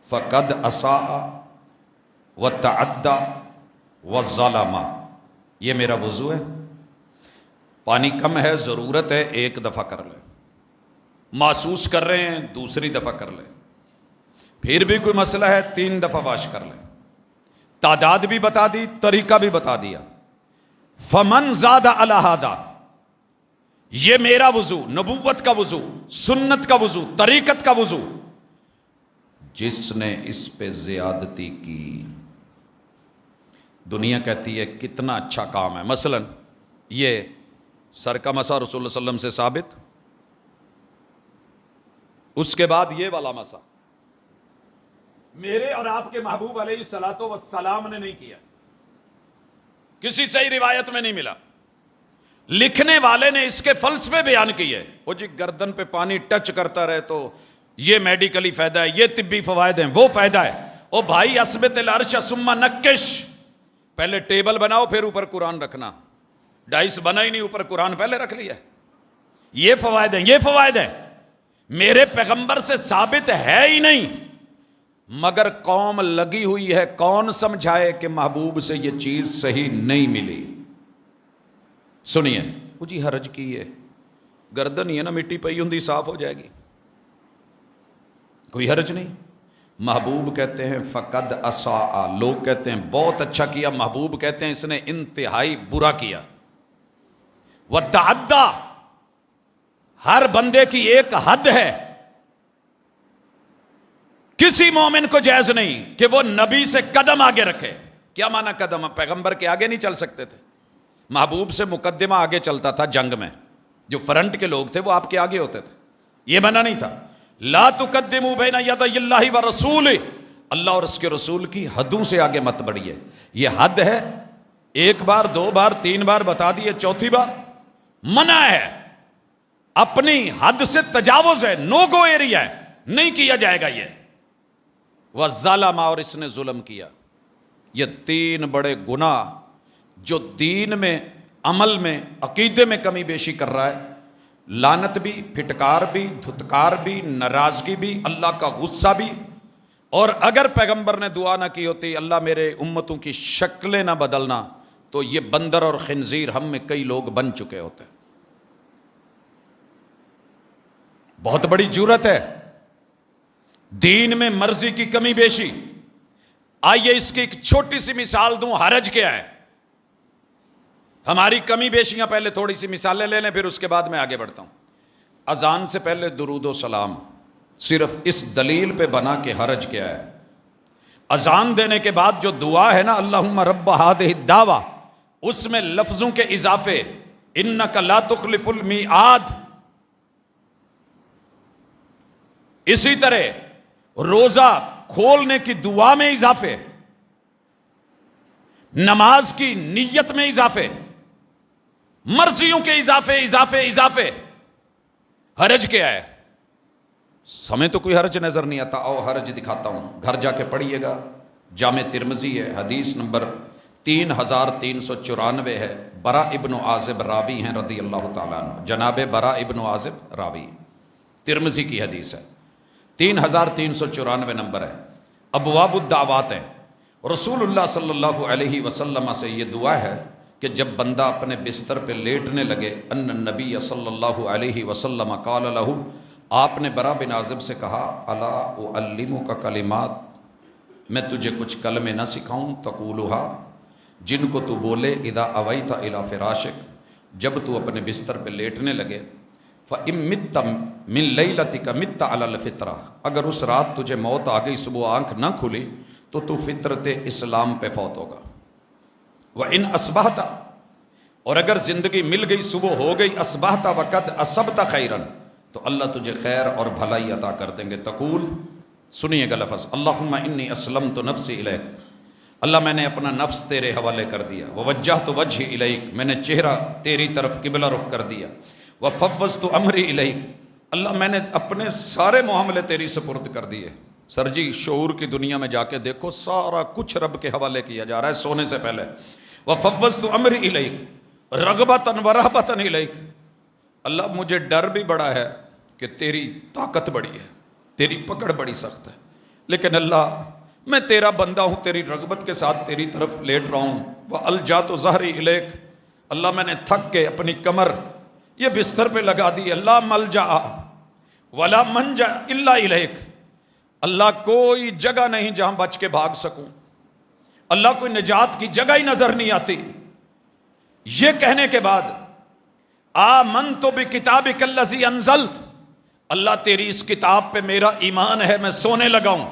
فقد اساء وتعدى وظلم. یہ میرا وضو ہے, پانی کم ہے, ضرورت ہے, 1 دفعہ کر لیں. محسوس کر رہے ہیں, دوسری دفعہ کر لیں. پھر بھی کوئی مسئلہ ہے, 3 دفعہ واش کر لیں. تعداد بھی بتا دی, طریقہ بھی بتا دیا. فمن زاد علی ھذا, یہ میرا وضو, نبوت کا وضو, سنت کا وضو, طریقت کا وضو. جس نے اس پہ زیادتی کی, دنیا کہتی ہے کتنا اچھا کام ہے. مثلا یہ سر کا مسا رسول اللہ صلی اللہ علیہ وسلم سے ثابت, اس کے بعد یہ والا مسا میرے اور آپ کے محبوب علیہ الصلوۃ والسلام نے نہیں کیا, کسی صحیح روایت میں نہیں ملا. لکھنے والے نے اس کے فلسفے بیان کیے. وہ جی گردن پہ پانی ٹچ کرتا رہے تو یہ میڈیکلی فائدہ ہے, یہ طبی فوائد ہیں, وہ فائدہ ہے. او بھائی اسبت العرش ثم نکش, پہلے ٹیبل بناؤ پھر اوپر قرآن رکھنا. ڈائس بنا ہی نہیں, اوپر قرآن پہلے رکھ لیا. یہ فوائد ہیں, یہ فوائد ہیں. میرے پیغمبر سے ثابت ہے ہی نہیں, مگر قوم لگی ہوئی ہے. کون سمجھائے کہ محبوب سے یہ چیز صحیح نہیں ملی؟ سنیے, وہ جی حرج کی ہے, گردن ہی ہے نا, مٹی پئی ہوں صاف ہو جائے گی, کوئی حرج نہیں. محبوب کہتے ہیں فقد اساء, لوگ کہتے ہیں بہت اچھا کیا, محبوب کہتے ہیں اس نے انتہائی برا کیا. وتعدى, ہر بندے کی ایک حد ہے. کسی مومن کو جائز نہیں کہ وہ نبی سے قدم آگے رکھے. کیا معنی قدم؟ پیغمبر کے آگے نہیں چل سکتے تھے, محبوب سے مقدمہ آگے چلتا تھا. جنگ میں جو فرنٹ کے لوگ تھے وہ آپ کے آگے ہوتے تھے, یہ منع نہیں تھا. لا تقدموا بین یدی اللہ ورسولہ, اللہ اور اس کے رسول کی حدوں سے آگے مت بڑھیے. یہ حد ہے, 1 بار 2 بار 3 بار بتا دیے, 4تھی بار منع ہے. اپنی حد سے تجاوز ہے, نو گو ایریا ہے, نہیں کیا جائے گا. یہ وظلم, اور اس نے ظلم کیا. یہ 3 بڑے گناہ جو دین میں, عمل میں, عقیدے میں کمی بیشی کر رہا ہے. لعنت بھی, پھٹکار بھی, دھتکار بھی, ناراضگی بھی, اللہ کا غصہ بھی. اور اگر پیغمبر نے دعا نہ کی ہوتی اللہ میرے امتوں کی شکلیں نہ بدلنا, تو یہ بندر اور خنزیر ہم میں کئی لوگ بن چکے ہوتے. بہت بڑی جرأت ہے دین میں مرضی کی کمی بیشی. آئیے اس کی ایک چھوٹی سی مثال دوں. حرج کیا ہے؟ ہماری کمی بیشیاں پہلے تھوڑی سی مثالیں لے لیں, پھر اس کے بعد میں آگے بڑھتا ہوں. اذان سے پہلے درود و سلام صرف اس دلیل پہ بنا کہ حرج کیا ہے. اذان دینے کے بعد جو دعا ہے نا اللہم رب ہذہ الدعوہ، اس میں لفظوں کے اضافے، انک لا تخلف المیعاد، اسی طرح روزہ کھولنے کی دعا میں اضافے، نماز کی نیت میں اضافے، مرضیوں کے اضافے اضافے اضافے۔ حرج کیا ہے؟ ہمیں تو کوئی حرج نظر نہیں آتا، آؤ حرج دکھاتا ہوں، گھر جا کے پڑھیے گا، جامع ترمذی ہے، حدیث نمبر 3394 ہے، برا ابن عازب راوی ہیں رضی اللہ تعالیٰ عنہ، جناب برا ابن عازب راوی، ترمذی کی حدیث ہے، 3394 نمبر ہے، ابواب الدعوات ہے۔ رسول اللہ صلی اللہ علیہ وسلم سے یہ دعا ہے کہ جب بندہ اپنے بستر پہ لیٹنے لگے، ان النبی صلی اللہ علیہ وسلم قال لہ، آپ نے برا بن عازب سے کہا، الا اعلمک کلمات، میں تجھے کچھ کلمے نہ سکھاؤں، تقولھا، جن کو تو بولے اذا اویت الی فراشک، جب تو اپنے بستر پہ لیٹنے لگے، فَإِن مِتَّ مِن لَيْلَتِكَ مِتَّ عَلَى الْفِطْرَةِ، اگر اس رات تجھے موت آ گئی، صبح آنکھ نہ کھلی تو فطرت اسلام پہ فوت ہوگا۔ وَإِنْ أَصْبَحْتَ، اور اگر زندگی مل گئی، صبح ہو گئی، أَصْبَحْتَ وَقَدْ أَصَبْتَ خَيْرًا، تو اللہ تجھے خیر اور بھلائی عطا کر دیں گے۔ تقول، سنیے گا لفظ، اللہم انی اسلمت نفسی الیک، اللہ میں نے اپنا نفس تیرے حوالے کر دیا، ووجہت وجہی الیک، میں نے چہرہ تیری طرف قبلہ رخ کر دیا، وفوضت امری الیک، اللہ میں نے اپنے سارے معاملے تیری سپرد کر دیے۔ سر جی شعور کی دنیا میں جا کے دیکھو، سارا کچھ رب کے حوالے کیا جا رہا ہے سونے سے پہلے۔ وفوضت امری الیک رغبتاً ورہبتاً الیک، اللہ مجھے ڈر بھی بڑا ہے کہ تیری طاقت بڑی ہے، تیری پکڑ بڑی سخت ہے، لیکن اللہ میں تیرا بندہ ہوں، تیری رغبت کے ساتھ تیری طرف لیٹ رہا ہوں۔ وَأَلْجَأْتُ ظَهْرِي إِلَيْكَ، اللہ میں نے تھک کے اپنی کمر یہ بستر پہ لگا دی، اللہ ملجأ ولا منجا الا الیک، اللہ کوئی جگہ نہیں جہاں بچ کے بھاگ سکوں، اللہ کوئی نجات کی جگہ ہی نظر نہیں آتی۔ یہ کہنے کے بعد آمنت بکتابک الذی انزلت، اللہ تیری اس کتاب پہ میرا ایمان ہے، میں سونے لگا ہوں،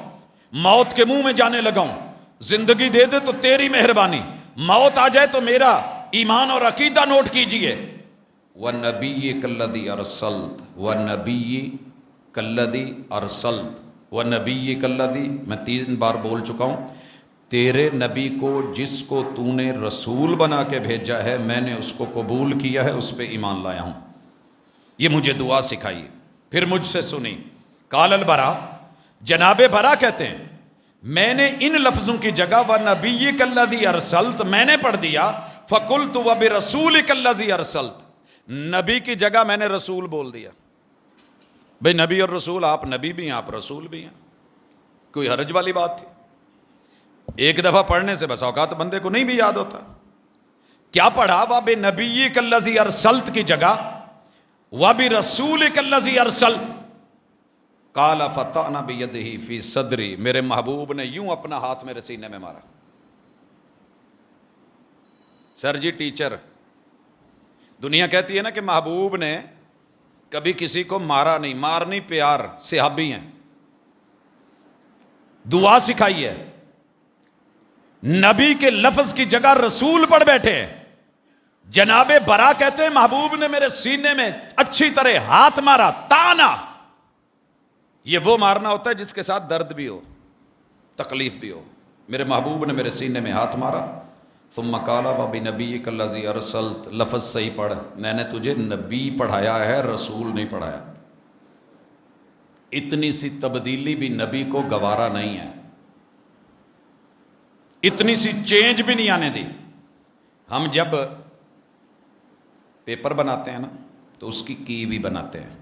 موت کے منہ میں جانے لگا ہوں، زندگی دے دے تو تیری مہربانی، موت آ جائے تو میرا ایمان اور عقیدہ نوٹ کیجئے۔ وَنَبِيِّكَ الَّذِي أَرْسَلْتَ وَنَبِيِّكَ الَّذِي أَرْسَلْتَ وَنَبِيِّكَ الَّذِي، میں 3 بار بول چکا ہوں، تیرے نبی کو جس کو تو نے رسول بنا کے بھیجا ہے، میں نے اس کو قبول کیا ہے، اس پہ ایمان لایا ہوں۔ یہ مجھے دعا سکھائی، پھر مجھ سے سنی۔ قال البرا، جناب برا کہتے ہیں میں نے ان لفظوں کی جگہ وَنَبِيِّكَ الَّذِي أَرْسَلْتَ میں نے پڑھ دیا، فَقُلْتُ وَبِرَسُولِكَ الَّذِي أَرْسَلْتَ، نبی کی جگہ میں نے رسول بول دیا۔ بھئی نبی اور رسول، آپ نبی بھی ہیں آپ رسول بھی ہیں، کوئی حرج والی بات تھی؟ ایک دفعہ پڑھنے سے بس اوقات بندے کو نہیں بھی یاد ہوتا۔ کیا پڑھا؟ وَبِنَبِيِّكَ الَّذِي أَرْسَلْتَ کی جگہ وَبِرَسُولِكَ الَّذِي أَرْسَلْتَ، قال فَطَعْنَ بِيَدِهِ فِي صَدْرِي، میرے محبوب نے یوں اپنا ہاتھ میرے سینے میں مارا۔ سر جی ٹیچر، دنیا کہتی ہے نا کہ محبوب نے کبھی کسی کو مارا نہیں، مارنی پیار، صحابی ہیں، دعا سکھائی ہے، نبی کے لفظ کی جگہ رسول پڑھ بیٹھے ہیں۔ جناب برا کہتے ہیں محبوب نے میرے سینے میں اچھی طرح ہاتھ مارا، تانا، یہ وہ مارنا ہوتا ہے جس کے ساتھ درد بھی ہو، تکلیف بھی ہو۔ میرے محبوب نے میرے سینے میں ہاتھ مارا، ثم قال وَبِنَبِيِّكَ الَّذِي أَرْسَلْتَ، لفظ صحیح پڑھ، میں نے تجھے نبی پڑھایا ہے، رسول نہیں پڑھایا۔ اتنی سی تبدیلی بھی نبی کو گوارا نہیں ہے، اتنی سی چینج بھی نہیں آنے دی۔ ہم جب پیپر بناتے ہیں نا تو اس کی کی بھی بناتے ہیں۔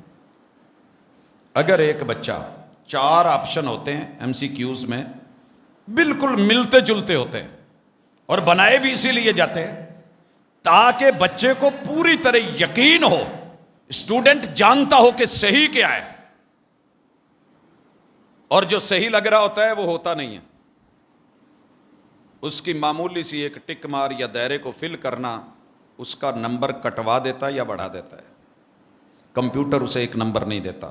اگر ایک بچہ 4 آپشن ہوتے ہیں ایم سی کیوز میں، بالکل ملتے جلتے ہوتے ہیں، اور بنائے بھی اسی لیے جاتے ہیں تاکہ بچے کو پوری طرح یقین ہو، اسٹوڈنٹ جانتا ہو کہ صحیح کیا ہے، اور جو صحیح لگ رہا ہوتا ہے وہ ہوتا نہیں ہے، اس کی معمولی سی ایک ٹک مار یا دائرے کو فل کرنا اس کا نمبر کٹوا دیتا ہے یا بڑھا دیتا ہے۔ کمپیوٹر اسے 1 نمبر نہیں دیتا،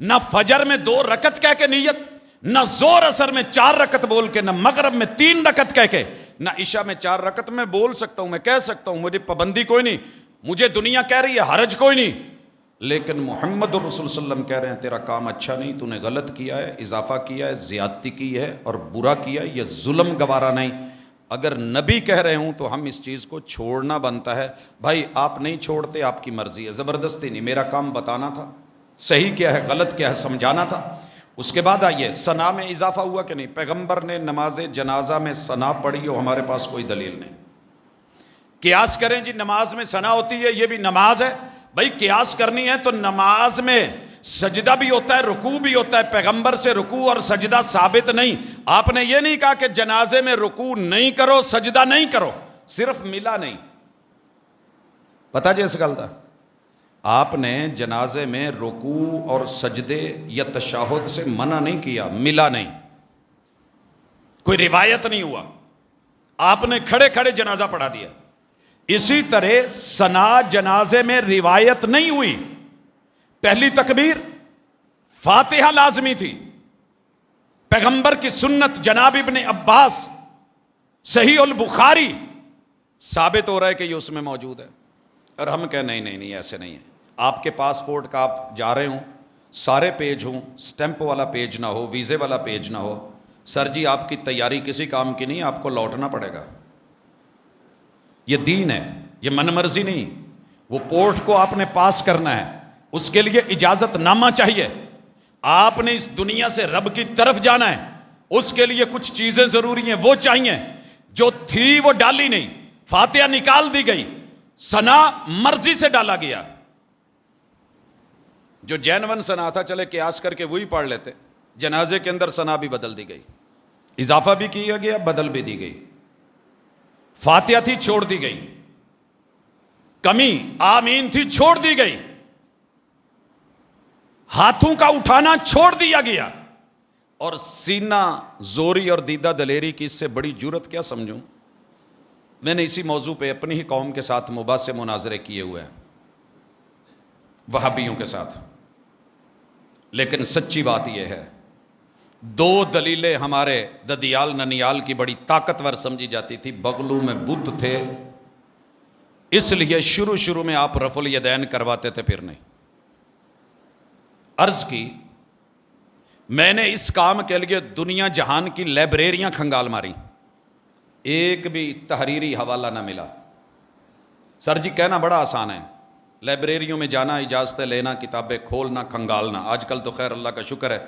نہ فجر میں 2 رکعت کہہ کے نیت، نہ زور اثر میں 4 رکعت بول کے، نہ مغرب میں 3 رکعت کہہ کے، نہ عشاء میں 4 رکعت میں بول سکتا ہوں، میں کہہ سکتا ہوں، مجھے پابندی کوئی نہیں، مجھے دنیا کہہ رہی ہے حرج کوئی نہیں، لیکن محمد الرسول صلی اللہ علیہ وسلم کہہ رہے ہیں تیرا کام اچھا نہیں، تو نے غلط کیا ہے، اضافہ کیا ہے، زیادتی کی ہے اور برا کیا ہے، یہ ظلم گوارا نہیں۔ اگر نبی کہہ رہے ہوں تو ہم اس چیز کو چھوڑنا بنتا ہے۔ بھائی آپ نہیں چھوڑتے، آپ کی مرضی ہے، زبردستی نہیں، میرا کام بتانا تھا، صحیح کیا ہے غلط کیا ہے سمجھانا تھا۔ اس کے بعد آئیے، ثنا میں اضافہ ہوا کہ نہیں؟ پیغمبر نے نماز جنازہ میں ثنا پڑھی ہو، ہمارے پاس کوئی دلیل نہیں۔ قیاس کریں جی نماز میں ثنا ہوتی ہے، یہ بھی نماز ہے، بھائی قیاس کرنی ہے تو نماز میں سجدہ بھی ہوتا ہے، رکوع بھی ہوتا ہے، پیغمبر سے رکوع اور سجدہ ثابت نہیں۔ آپ نے یہ نہیں کہا کہ جنازے میں رکوع نہیں کرو، سجدہ نہیں کرو، صرف ملا نہیں۔ پتہ جی اس گل دا آپ نے جنازے میں رکوع اور سجدے یا تشہد سے منع نہیں کیا، ملا نہیں، کوئی روایت نہیں ہوا، آپ نے کھڑے کھڑے جنازہ پڑھا دیا۔ اسی طرح ثنا جنازے میں روایت نہیں ہوئی، پہلی تکبیر فاتحہ لازمی تھی، پیغمبر کی سنت جناب ابن عباس صحیح البخاری ثابت ہو رہا ہے کہ یہ اس میں موجود ہے، اور ہم کہیں نہیں ایسے نہیں ہے۔ آپ کے پاسپورٹ کا آپ جا رہے ہوں، سارے پیج ہوں، سٹیمپ والا پیج نہ ہو، ویزے والا پیج نہ ہو، سر جی آپ کی تیاری کسی کام کی نہیں، آپ کو لوٹنا پڑے گا، یہ دین ہے، یہ من مرضی نہیں۔ وہ پورٹ کو آپ نے پاس کرنا ہے، اس کے لیے اجازت نامہ چاہیے۔ آپ نے اس دنیا سے رب کی طرف جانا ہے، اس کے لیے کچھ چیزیں ضروری ہیں، وہ چاہیے، جو تھی وہ ڈالی نہیں، فاتحہ نکال دی گئی، ثنا مرضی سے ڈالا گیا۔ جو جینون ثنا تھا چلے قیاس کر کے وہی پڑھ لیتے، جنازے کے اندر ثنا بھی بدل دی گئی، اضافہ بھی کیا گیا، بدل بھی دی گئی، فاتحہ تھی چھوڑ دی گئی، کمی آمین تھی چھوڑ دی گئی، ہاتھوں کا اٹھانا چھوڑ دیا گیا، اور سینہ زوری اور دیدہ دلیری کی اس سے بڑی جرت کیا سمجھوں؟ میں نے اسی موضوع پہ اپنی ہی قوم کے ساتھ مباحثے مناظرے کیے ہوئے ہیں، وہابیوں کے ساتھ، لیکن سچی بات یہ ہے 2 دلیلیں ہمارے ددیال ننیال کی بڑی طاقتور سمجھی جاتی تھی۔ بغلوں میں بت تھے، اس لیے شروع میں آپ رفع الیدین کرواتے تھے، پھر نہیں۔ عرض کی میں نے اس کام کے لیے دنیا جہان کی لائبریریاں کھنگال ماری، ایک بھی تحریری حوالہ نہ ملا۔ سر جی کہنا بڑا آسان ہے، لائبریریوں میں جانا، اجازتیں لینا، کتابیں کھولنا، کھنگالنا۔ آج کل تو خیر اللہ کا شکر ہے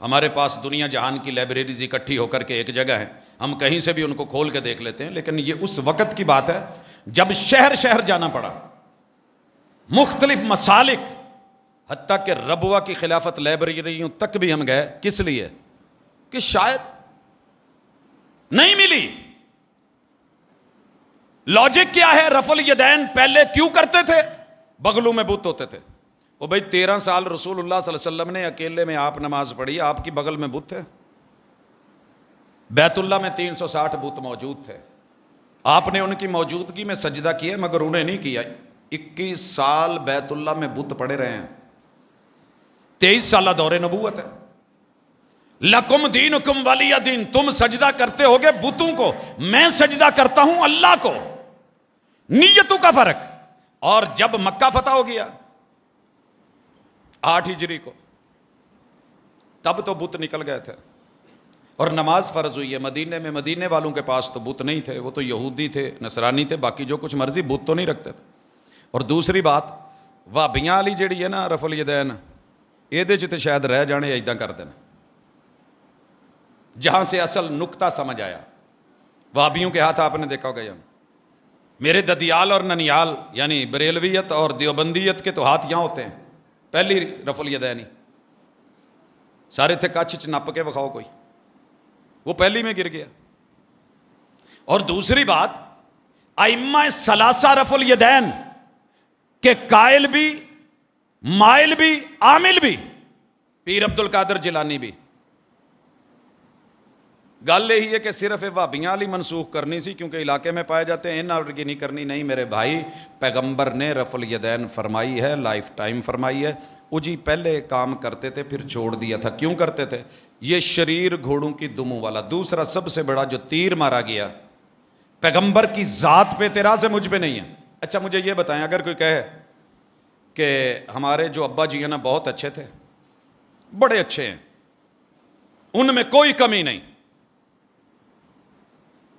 ہمارے پاس دنیا جہان کی لائبریریز اکٹھی ہو کر کے ایک جگہ ہے، ہم کہیں سے بھی ان کو کھول کے دیکھ لیتے ہیں، لیکن یہ اس وقت کی بات ہے جب شہر جانا پڑا، مختلف مسالک، حتیٰ کہ ربوہ کی خلافت لائبریریوں تک بھی ہم گئے، کس لیے؟ کہ شاید نہیں ملی۔ لاجک کیا ہے؟ رفع الیدین پہلے کیوں کرتے تھے؟ بغلوں میں بت ہوتے تھے۔ وہ بھائی 13 سال رسول اللہ صلی اللہ علیہ وسلم نے اکیلے میں آپ نماز پڑھی، آپ کی بغل میں بت تھے؟ بیت اللہ میں 360 بت موجود تھے، آپ نے ان کی موجودگی میں سجدہ کیا مگر انہیں نہیں کیا۔ 21 سال بیت اللہ میں بت پڑے رہے ہیں، 23 سالہ دور نبوت ہے۔ لکم دینکم ولی دین، تم سجدہ کرتے ہوگے بتوں کو، میں سجدہ کرتا ہوں اللہ کو، نیتوں کا فرق۔ اور جب مکہ فتح ہو گیا 8 ہجری کو، تب تو بت نکل گئے تھے اور نماز فرض ہوئی ہے مدینے میں۔ مدینے والوں کے پاس تو بت نہیں تھے، وہ تو یہودی تھے، نصرانی تھے، باقی جو کچھ مرضی، بت تو نہیں رکھتے تھے۔ اور دوسری بات، وہابیاں والی جیڑی ہے نا رفع الیدین، یہ تے شاید رہ جانے ایداں کر دینا۔ جہاں سے اصل نقطہ سمجھ آیا، وہابیوں کے ہاتھ آپ نے دیکھا ہوگا، میرے ددیال اور ننیال یعنی بریلویت اور دیوبندیت کے تو ہاتھ یہاں ہوتے ہیں، پہلی رفع الیدین ہی، سارے تھے کچھ نپ کے بکھاؤ کوئی، وہ پہلی میں گر گیا۔ اور دوسری بات، ائمہ ثلاثہ رفع الیدین کے قائل بھی، مائل بھی، عامل بھی، پیر عبد القادر جیلانی بھی۔ گل یہی ہے کہ صرف بھابیاں والی منسوخ کرنی سی کیونکہ علاقے میں پائے جاتے ہیں، ان آرڈر کی نہیں کرنی. نہیں میرے بھائی، پیغمبر نے رفع الیدین فرمائی ہے، لائف ٹائم فرمائی ہے. وہ جی پہلے کام کرتے تھے پھر چھوڑ دیا تھا. کیوں کرتے تھے؟ یہ شریر گھوڑوں کی دموں والا. دوسرا سب سے بڑا جو تیر مارا گیا پیغمبر کی ذات پہ اعتراض ہے، مجھ پہ نہیں ہے. اچھا مجھے یہ بتائیں، اگر کوئی کہے کہ ہمارے جو ابا جی ہیں نا بہت اچھے تھے، بڑے اچھے ہیں، ان میں کوئی کمی نہیں،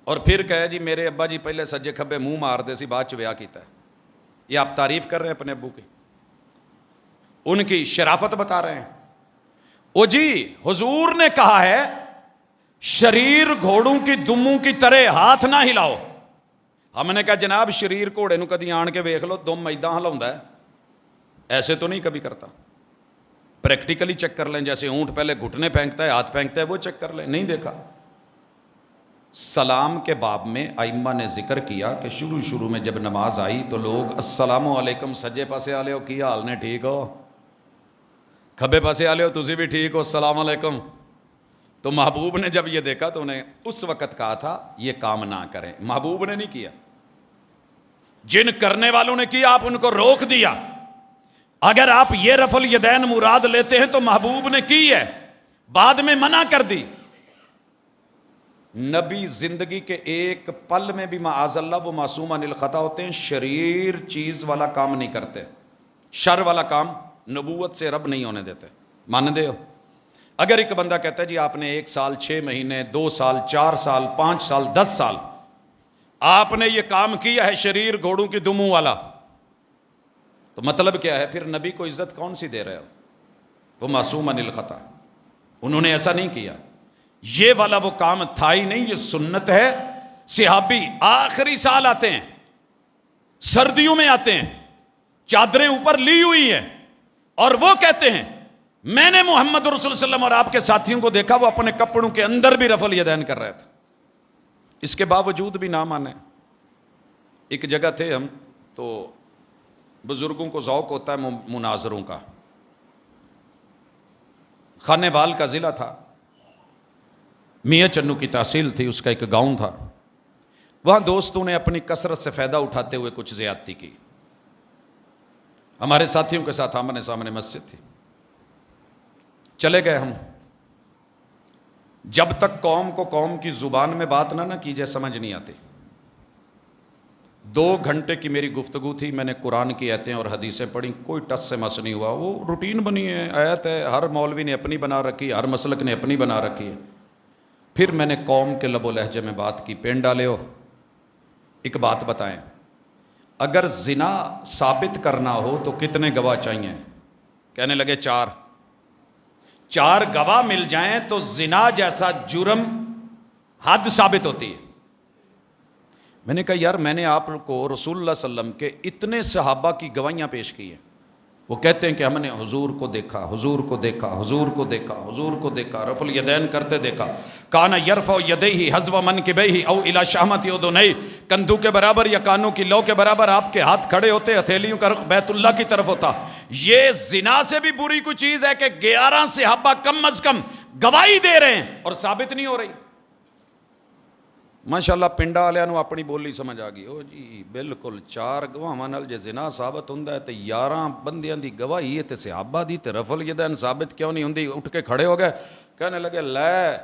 اور پھر کہے جی میرے ابا جی پہلے سجے کھبے منہ مار دے سی بعد چ ویاہ کیتا ہے، یہ آپ تعریف کر رہے ہیں اپنے ابو کی، ان کی شرافت بتا رہے ہیں. او جی حضور نے کہا ہے شریر گھوڑوں کی دموں کی طرح ہاتھ نہ ہلاؤ. ہم نے کہا جناب شریر گھوڑے نو کدی آن کے ویکھ لو دم ایداں ہلاوندا ہے، ایسے تو نہیں کبھی کرتا. پریکٹیکلی چیک کر لیں، جیسے اونٹ پہلے گھٹنے پھینکتا ہے ہاتھ پھینکتا ہے وہ چیک کر لیں، نہیں دیکھا. سلام کے باب میں ائمہ نے ذکر کیا کہ شروع میں جب نماز آئی تو لوگ السلام علیکم سجے پاسے والے ہو کی حال نے ٹھیک ہو، کھبے پاسے والے ہو تسی بھی ٹھیک ہو السلام علیکم. تو محبوب نے جب یہ دیکھا تو انہیں اس وقت کہا تھا یہ کام نہ کریں. محبوب نے نہیں کیا، جن کرنے والوں نے کیا آپ ان کو روک دیا. اگر آپ یہ رفع الیدین مراد لیتے ہیں تو محبوب نے کی ہے، بعد میں منع کر دی. نبی زندگی کے ایک پل میں بھی معاذ اللہ وہ معصوم عن الخطا ہوتے ہیں، شریر چیز والا کام نہیں کرتے، شر والا کام نبوت سے رب نہیں ہونے دیتے. مان دے ہو؟ اگر ایک بندہ کہتا ہے جی آپ نے 1 سال 6 مہینے 2 سال 4 سال 5 سال 10 سال آپ نے یہ کام کیا ہے شریر گھوڑوں کی دموں والا، تو مطلب کیا ہے؟ پھر نبی کو عزت کون سی دے رہے ہو؟ وہ معصوم عن الخطا، انہوں نے ایسا نہیں کیا. یہ والا وہ کام تھا ہی نہیں، یہ سنت ہے. صحابی آخری سال آتے ہیں، سردیوں میں آتے ہیں، چادریں اوپر لی ہوئی ہیں، اور وہ کہتے ہیں میں نے محمد رسول صلی اللہ علیہ وسلم اور آپ کے ساتھیوں کو دیکھا وہ اپنے کپڑوں کے اندر بھی رفع الیدین کر رہے تھے، اس کے باوجود بھی نہ مانے. ایک جگہ تھے ہم، تو بزرگوں کو ذوق ہوتا ہے مناظروں کا. خانے وال کا ضلع تھا، میاں چنو کی تحصیل تھی، اس کا ایک گاؤں تھا. وہاں دوستوں نے اپنی کثرت سے فائدہ اٹھاتے ہوئے کچھ زیادتی کی. ہمارے ساتھیوں کے ساتھ آمنے سامنے مسجد تھی، چلے گئے ہم. جب تک قوم کو قوم کی زبان میں بات نہ کی جائے سمجھ نہیں آتی. 2 گھنٹے کی میری گفتگو تھی، میں نے قرآن کی آیتیں اور حدیثیں پڑھی، کوئی ٹس سے مس نہیں ہوا. وہ روٹین بنی ہے، آیت ہے، ہر مولوی نے اپنی بنا رکھی ہے، ہر مسلک نے اپنی بنا رکھی ہے. پھر میں نے قوم کے لب و لہجے میں بات کی. پین ڈالے ہو، ایک بات بتائیں، اگر زنا ثابت کرنا ہو تو کتنے گواہ چاہیے؟ کہنے لگے 4 گواہ مل جائیں تو زنا جیسا جرم حد ثابت ہوتی ہے. میں نے کہا یار میں نے آپ کو رسول اللہ صلی اللہ علیہ وسلم کے اتنے صحابہ کی گواہیاں پیش کی ہیں، وہ کہتے ہیں کہ ہم نے حضور کو دیکھا، حضور کو دیکھا، حضور کو دیکھا، حضور کو دیکھا، رفع الیدین کرتے دیکھا. کان یرفع یدیہ حذو منکبیہ او الی شہمۃ اذنیہ، کندھوں کے برابر یا کانوں کی لو کے برابر آپ کے ہاتھ کھڑے ہوتے، ہتھیلیوں کا رخ بیت اللہ کی طرف ہوتا. یہ زنا سے بھی بری کوئی چیز ہے کہ 11 صحابہ کم از کم گواہی دے رہے ہیں اور ثابت نہیں ہو رہی. ماشاءاللہ پنڈا والے نو اپنی بولی سمجھ آ گئی. او جی بالکل 4 گواہاں نال جے زنا ثابت ہوندا ہے تے 11 بندیاں دی گواہی ہے تے صحابہ دی تے رفع الیدین ثابت کیوں نہیں ہوندی؟ اٹھ کے کھڑے ہو گئے، کہنے لگے لے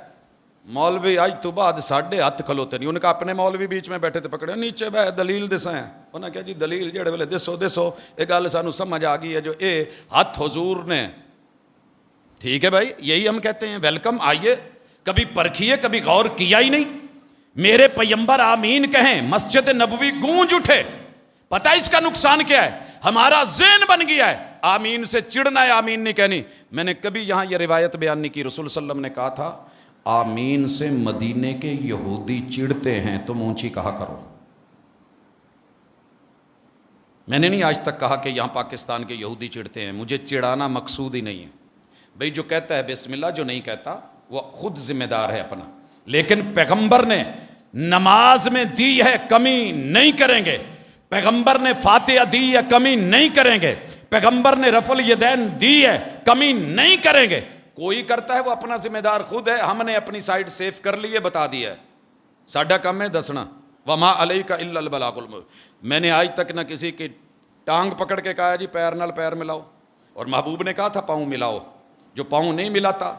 مولوی آج تو بعد ساڈے ہاتھ کھلوتے نہیں. انہوں نے کہا اپنے مولوی بیچ میں بیٹھے تے پکڑے نیچے بہ دلیل دساں. انہاں کہا جی دلیل جڑے ویلے دسو اے گل سانو سمجھ آ گئی ہے جو اے ہاتھ حضور نے. ٹھیک ہے بھائی، یہی ہم کہتے ہیں ویلکم، آئیے. کبھی پرکھیے، کبھی غور کیا ہی نہیں. میرے پیمبر آمین کہیں مسجد نبوی گونج اٹھے. پتہ اس کا نقصان کیا ہے؟ ہمارا ذہن بن گیا ہے آمین سے چڑنا ہے، آمین نہیں کہنی. میں نے کبھی یہاں یہ روایت بیان نہیں کی. رسول صلی اللہ علیہ وسلم نے کہا تھا آمین سے مدینے کے یہودی چڑھتے ہیں تم اونچی کہا کرو. میں نے نہیں آج تک کہا کہ یہاں پاکستان کے یہودی چڑھتے ہیں، مجھے چڑھانا مقصود ہی نہیں ہے. بھئی جو کہتا ہے بسم اللہ، جو نہیں کہتا وہ خود ذمہ دار ہے اپنا. لیکن پیغمبر نے نماز میں دی ہے کمی نہیں کریں گے، پیغمبر نے فاتحہ دی ہے کمی نہیں کریں گے، پیغمبر نے رفع الیدین دی ہے کمی نہیں کریں گے. کوئی کرتا ہے وہ اپنا ذمہ دار خود ہے, ہم نے اپنی سائڈ سیف کر لی ہے, بتا دیا ہے, ساڈا کام ہے دسنا. وما علیک الا البلاغ المبین. میں نے آج تک نہ کسی کی ٹانگ پکڑ کے کہا جی پیر نال پیر ملاؤ, اور محبوب نے کہا تھا پاؤں ملاؤ, جو پاؤں نہیں ملاتا.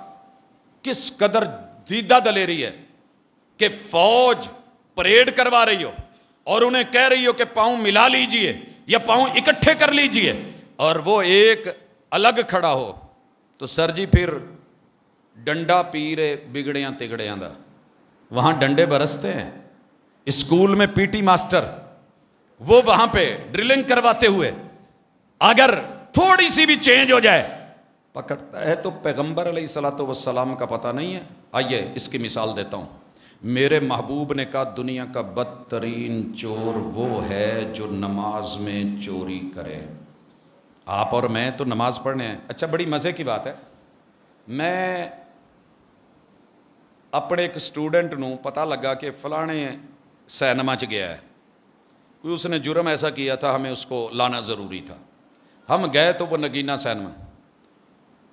کس قدر دیدہ دلیری ہے کہ فوج پریڈ کروا رہی ہو اور انہیں کہہ رہی ہو کہ پاؤں ملا لیجئے یا پاؤں اکٹھے کر لیجئے, اور وہ ایک الگ کھڑا ہو تو سر جی پھر ڈنڈا پیرے بگڑیاں تگڑیاں دا. وہاں ڈنڈے برستے ہیں. اسکول میں پی ٹی ماسٹر وہ وہاں پہ ڈرلنگ کرواتے ہوئے اگر تھوڑی سی بھی چینج ہو جائے پکڑتا ہے تو پیغمبر علیہ الصلوۃ والسلام کا پتہ نہیں ہے. آئیے اس کی مثال دیتا ہوں. میرے محبوب نے کہا دنیا کا بدترین چور وہ ہے جو نماز میں چوری کرے. آپ اور میں تو نماز پڑھنے ہیں. اچھا بڑی مزے کی بات ہے, میں اپنے ایک سٹوڈنٹ نو پتہ لگا کہ فلانے سینما چ گیا ہے, کوئی اس نے جرم ایسا کیا تھا, ہمیں اس کو لانا ضروری تھا. ہم گئے تو وہ نگینہ سینما,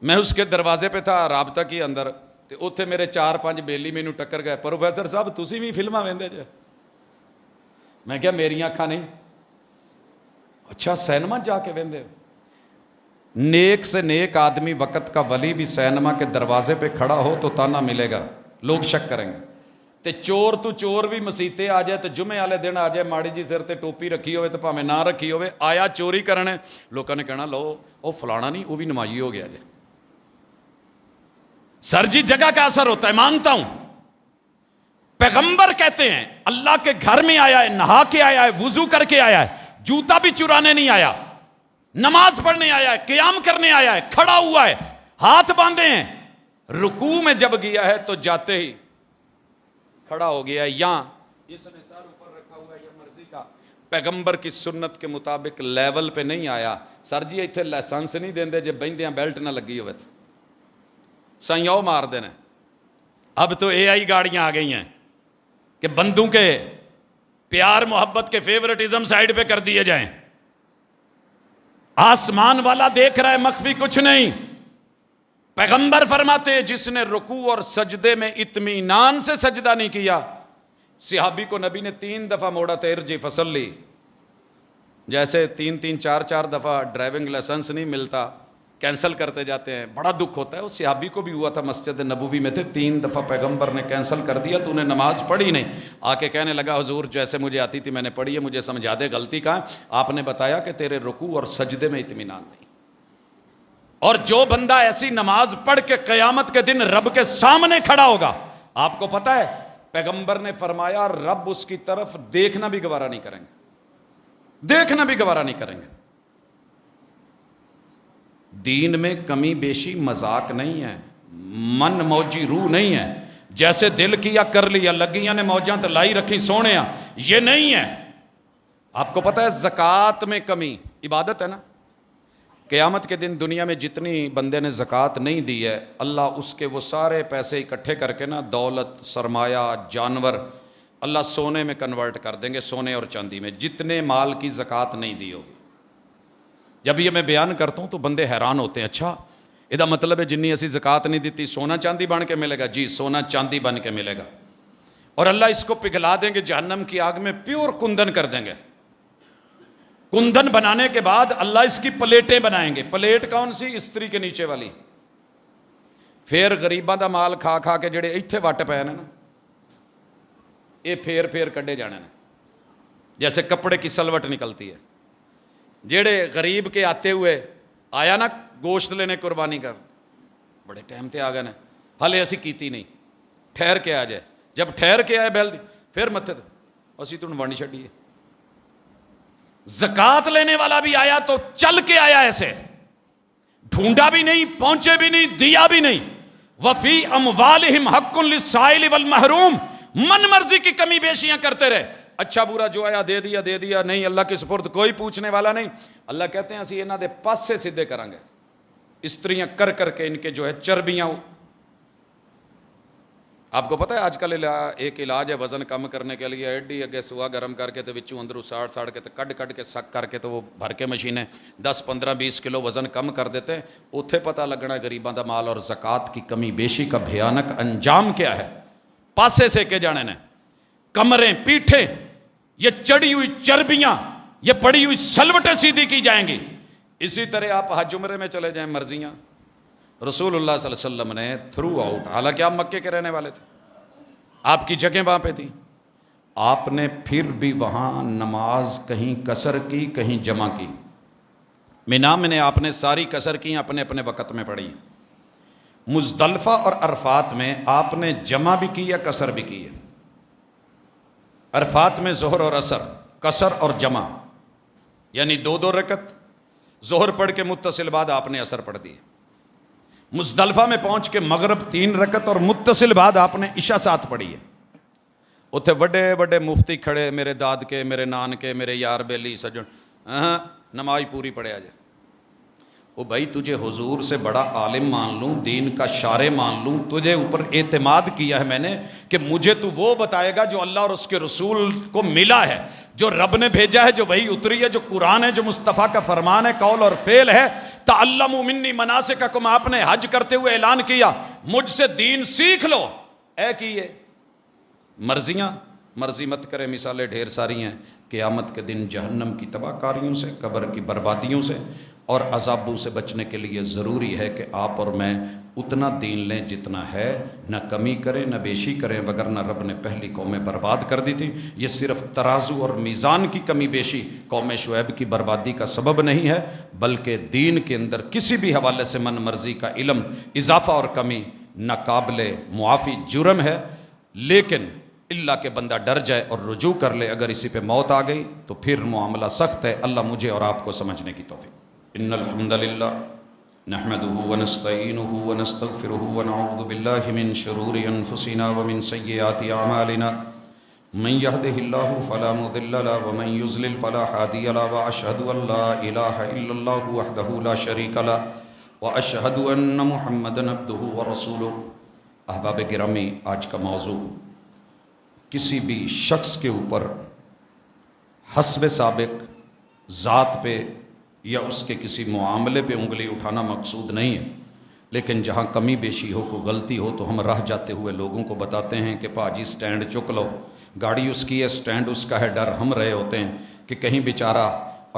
میں اس کے دروازے پہ تھا رابطہ کی اندر, تو اتنے میرے 4-5 بیلی مینوں ٹکر گئے, پروفیسر صاحب تسی بھی فلماں ویندے جے؟ میں کیا میریاں اکھاں نہیں. اچھا سینما جا کے ویندے ہو؟ نیک سے نیک آدمی وقت کا ولی بھی سینما کے دروازے پہ کھڑا ہو تو تانا ملے گا, لوگ شک کریں گے. تے چور تو چور بھی مسیتے آ جائے, تو جمعے والے دن آ جائے ماڑی جی سر تے ٹوپی رکھی ہوئے تو پاویں نہ رکھی ہوئے, آیا چوری کرنے, لوگوں نے کہنا لو وہ فلانا نہیں وہ بھی نمازی ہو گیا جے. سر جی جگہ کا اثر ہوتا ہے, مانتا ہوں. پیغمبر کہتے ہیں اللہ کے گھر میں آیا ہے, نہا کے آیا ہے, وضو کر کے آیا ہے, جوتا بھی چرانے نہیں آیا, نماز پڑھنے آیا ہے, قیام کرنے آیا ہے, کھڑا ہوا ہے, ہاتھ باندھے ہیں. رکوع میں جب گیا ہے تو جاتے ہی کھڑا ہو گیا ہے, یہاں اس نے سر اوپر رکھا ہوا ہے, یہ مرضی کا. پیغمبر کی سنت کے مطابق لیول پہ نہیں آیا. سر جی ایتھے لائسنس نہیں دیندے جے بہندیاں بیلٹ نہ لگی ہوئے تھے, سائیوں مار دینے. اب تو اے آئی گاڑیاں آ گئی ہیں کہ بندوں کے پیار محبت کے فیورٹزم سائیڈ پہ کر دیے جائیں. آسمان والا دیکھ رہا ہے, مخفی کچھ نہیں. پیغمبر فرماتے ہیں جس نے رکوع اور سجدے میں اطمینان سے سجدہ نہیں کیا, صحابی کو نبی نے 3 دفعہ موڑا تھا, ارجع فصلی. جیسے 3 4 دفعہ ڈرائیونگ لائسنس نہیں ملتا, کینسل کرتے جاتے ہیں, بڑا دکھ ہوتا ہے. وہ صحابی کو بھی ہوا تھا, مسجد نبوی میں تھے, 3 دفعہ پیغمبر نے کینسل کر دیا, تو انہیں نماز پڑھی نہیں. آ کے کہنے لگا حضور جیسے مجھے آتی تھی میں نے پڑھی ہے, مجھے سمجھا دے غلطی کہاں. آپ نے بتایا کہ تیرے رکوع اور سجدے میں اطمینان نہیں. اور جو بندہ ایسی نماز پڑھ کے قیامت کے دن رب کے سامنے کھڑا ہوگا, آپ کو پتہ ہے پیغمبر نے فرمایا رب اس کی طرف دیکھنا بھی گوارا نہیں کریں گے, دیکھنا بھی گوارا نہیں کریں گے. دین میں کمی بیشی مذاق نہیں ہے, من موجی روح نہیں ہے. جیسے دل کیا کر لیا, لگیاں نے موجاں تو لائی رکھی سونے, یہ نہیں ہے. آپ کو پتہ ہے زکوٰۃ میں کمی عبادت ہے نا. قیامت کے دن دنیا میں جتنی بندے نے زکوٰۃ نہیں دی ہے, اللہ اس کے وہ سارے پیسے اکٹھے کر کے نا, دولت سرمایہ جانور, اللہ سونے میں کنورٹ کر دیں گے, سونے اور چاندی میں, جتنے مال کی زکوٰۃ نہیں دی ہوگی. جب یہ میں بیان کرتا ہوں تو بندے حیران ہوتے ہیں, اچھا یہ مطلب ہے جنی اسی زکوٰۃ نہیں دیتی سونا چاندی بن کے ملے گا؟ جی سونا چاندی بن کے ملے گا. اور اللہ اس کو پگھلا دیں گے جہنم کی آگ میں, پیور کندن کر دیں گے. کندن بنانے کے بعد اللہ اس کی پلیٹیں بنائیں گے. پلیٹ کون سی؟ استری کے نیچے والی. پھر غریباں دا مال کھا کھا کے جڑے ایتھے وٹ پے نے نا, یہ پھیر کڈے جانے نے, جیسے کپڑے کی سلوٹ نکلتی ہے. جڑے غریب کے آتے ہوئے آیا نا گوشت لینے قربانی کا, بڑے ٹائم تے آ گئے نا, ہلے اسی کیتی نہیں, ٹھہر کے آ جائے. جب ٹھہر کے آئے بیل دی پھر متے تو اسی تو ونڈ چھڈیے. زکوٰۃ لینے والا بھی آیا تو چل کے آیا, ایسے ڈھونڈا بھی نہیں, پہنچے بھی نہیں, دیا بھی نہیں. وفی اموالہم حق للسائل والمحروم, من مرضی کی کمی بیشیاں کرتے رہے. اچھا برا جو آیا دے دیا, نہیں اللہ کے سپرد کوئی پوچھنے والا نہیں. اللہ کہتے ہیں اسی انہاں دے پاس سے سیدھے کریں گے. استریاں کر کے ان کے جو ہے چربیاں آپ کو پتہ ہے آج کل ایک علاج ہے وزن کم کرنے کے لیے، ایڈی اگے سوا گرم کر کے تو وچوں اندروں ساڑ کے تو کڈ کے سک کر کے تو وہ بھر کے مشینیں 10 15 20 کلو وزن کم کر دیتے ہیں۔ اتھے پتہ لگنا غریباں دا مال اور زکوٰۃ کی کمی بیشی کا بھیانک انجام کیا ہے۔ پاسے سے کے جانے نے کمریں پیٹھیں، یہ چڑھی ہوئی چربیاں، یہ پڑی ہوئی سلوٹیں سیدھی کی جائیں گی۔ اسی طرح آپ حج عمرے میں چلے جائیں، مرضیاں رسول اللہ صلی اللہ علیہ وسلم نے تھرو آؤٹ، حالانکہ آپ مکے کے رہنے والے تھے، آپ کی جگہ وہاں پہ تھی، آپ نے پھر بھی وہاں نماز کہیں قصر کی کہیں جمع کی۔ مینا میں نے آپ نے ساری قصر کی اپنے اپنے وقت میں پڑھی۔ مزدلفہ اور عرفات میں آپ نے جمع بھی کی ہے قصر بھی کی ہے۔ عرفات میں ظہر اور عصر قصر اور جمع، یعنی 2 رکعت ظہر پڑھ کے متصل بعد آپ نے عصر پڑھ دی۔ مزدلفہ میں پہنچ کے مغرب 3 رکعت اور متصل بعد آپ نے عشاء ساتھ پڑھی ہے۔ اتھے بڑے بڑے مفتی کھڑے، میرے داد کے، میرے نان کے، میرے یار بیلی سجن، نماز پوری پڑھے آ جائے۔ او بھائی تجھے حضور سے بڑا عالم مان لوں، دین کا شارع مان لوں، تجھے اوپر اعتماد کیا ہے میں نے کہ مجھے تو وہ بتائے گا جو اللہ اور اس کے رسول کو ملا ہے، جو رب نے بھیجا ہے، جو وہی اتری ہے، جو قرآن ہے، جو مصطفیٰ کا فرمان ہے، قول اور فعل ہے۔ تعلموا منی مناسککم، آپ نے حج کرتے ہوئے اعلان کیا مجھ سے دین سیکھ لو۔ اے کیے مرضیاں، مرضی مت کرے، مثالیں ڈھیر ساری ہیں۔ قیامت کے دن جہنم کی تباہ کاریوں سے، قبر کی بربادیوں سے اور عذابوں سے بچنے کے لیے ضروری ہے کہ آپ اور میں اتنا دین لیں جتنا ہے، نہ کمی کریں نہ بیشی کریں، وگرنہ رب نے پہلی قومیں برباد کر دی تھی۔ یہ صرف ترازو اور میزان کی کمی بیشی قوم شعیب کی بربادی کا سبب نہیں ہے، بلکہ دین کے اندر کسی بھی حوالے سے من مرضی کا علم، اضافہ اور کمی ناقابل معافی جرم ہے۔ لیکن اللہ کے بندہ ڈر جائے اور رجوع کر لے، اگر اسی پہ موت آ گئی تو پھر معاملہ سخت ہے۔ اللہ مجھے اور آپ کو سمجھنے کی توفیق۔ ان الحمد للہ نحمده ونستعینه ونستغفره ونعوذ باللہ من شرور انفسنا ومن سیئات اعمالنا من يهده الله فلا مضل له ومن يضلل فلا هادي له واشهد ان لا اله الا الله وحده لا شريك له واشهد ان محمدا عبده ورسوله۔ احباب گرامی، آج کا موضوع کسی بھی شخص کے اوپر حسب سابق ذات پہ یا اس کے کسی معاملے پہ انگلی اٹھانا مقصود نہیں ہے، لیکن جہاں کمی بیشی ہو، کوئی غلطی ہو تو ہم راہ جاتے ہوئے لوگوں کو بتاتے ہیں کہ پاجی سٹینڈ چک لو، گاڑی اس کی ہے، سٹینڈ اس کا ہے، ڈر ہم رہے ہوتے ہیں کہ کہیں بیچارہ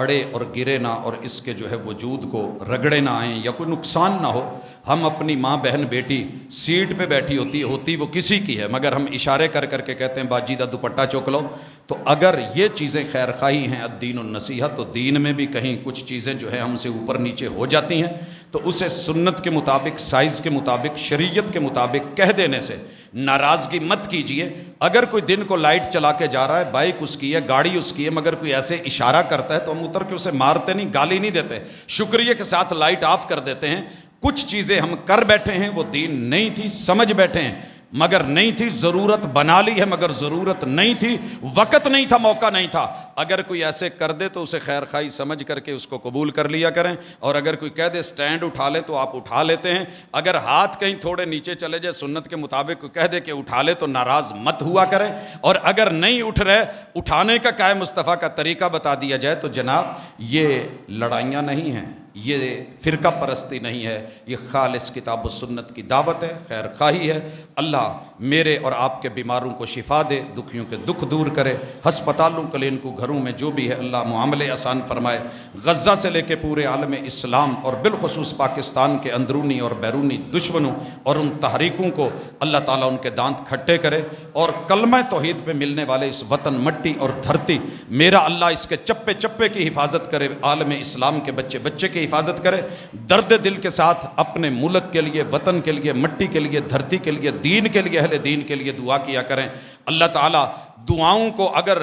اڑے اور گرے نہ اور اس کے جو ہے وجود کو رگڑے نہ آئیں یا کوئی نقصان نہ ہو۔ ہم اپنی ماں بہن بیٹی سیٹ پہ بیٹھی ہوتی وہ کسی کی ہے، مگر ہم اشارے کر کر کے کہتے ہیں باجی دا دوپٹہ چک لو۔ تو اگر یہ چیزیں خیر خواہی ہیں، الدین النصیحہ، تو دین میں بھی کہیں کچھ چیزیں جو ہے ہم سے اوپر نیچے ہو جاتی ہیں تو اسے سنت کے مطابق، سائز کے مطابق، شریعت کے مطابق کہہ دینے سے ناراضگی مت کیجئے۔ اگر کوئی دن کو لائٹ چلا کے جا رہا ہے، بائک اس کی ہے، گاڑی اس کی ہے، مگر کوئی ایسے اشارہ کرتا ہے تو ہم اتر کے اسے مارتے نہیں، گالی نہیں دیتے، شکریہ کے ساتھ لائٹ آف کر دیتے ہیں۔ کچھ چیزیں ہم کر بیٹھے ہیں، وہ دین نہیں تھی، سمجھ بیٹھے ہیں، مگر نہیں تھی، ضرورت بنا لی ہے مگر ضرورت نہیں تھی، وقت نہیں تھا، موقع نہیں تھا۔ اگر کوئی ایسے کر دے تو اسے خیر خواہی سمجھ کر کے اس کو قبول کر لیا کریں، اور اگر کوئی کہہ دے سٹینڈ اٹھا لیں تو آپ اٹھا لیتے ہیں۔ اگر ہاتھ کہیں تھوڑے نیچے چلے جائے سنت کے مطابق کوئی کہہ دے کہ اٹھا لے تو ناراض مت ہوا کریں، اور اگر نہیں اٹھ رہے، اٹھانے کا کیا مصطفیٰ کا طریقہ بتا دیا جائے تو جناب یہ لڑائیاں نہیں ہیں، یہ فرقہ پرستی نہیں ہے، یہ خالص کتاب و سنت کی دعوت ہے، خیر خواہی ہے۔ اللہ میرے اور آپ کے بیماروں کو شفا دے، دکھیوں کے دکھ دور کرے، ہسپتالوں کلینکوں گھروں میں جو بھی ہے اللہ معاملے آسان فرمائے۔ غزہ سے لے کے پورے عالم اسلام اور بالخصوص پاکستان کے اندرونی اور بیرونی دشمنوں اور ان تحریکوں کو اللہ تعالیٰ ان کے دانت کھٹے کرے، اور کلمہ توحید پہ ملنے والے اس وطن، مٹی اور دھرتی میرا اللہ اس کے چپے چپے کی حفاظت کرے، عالم اسلام کے بچے بچے کی حفاظت کرے۔ درد دل کے ساتھ اپنے ملک کے لیے، وطن کے لیے، مٹی کے لیے، دھرتی کے لیے، دین کے لیے، اہل دین کے لیے دعا کیا کریں۔ اللہ تعالیٰ دعاؤں کو اگر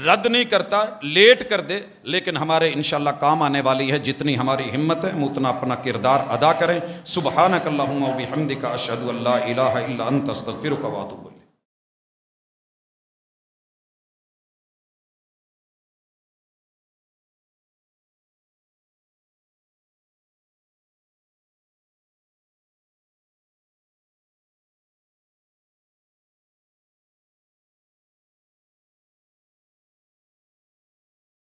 رد نہیں کرتا، لیٹ کر دے، لیکن ہمارے انشاءاللہ کام آنے والی ہے۔ جتنی ہماری ہمت ہے ہم اتنا اپنا کردار ادا کریں۔ سبحانک اللہم و بحمدک، اشہد ان لا الہ الا انت، استغفرک و اتوب الیک۔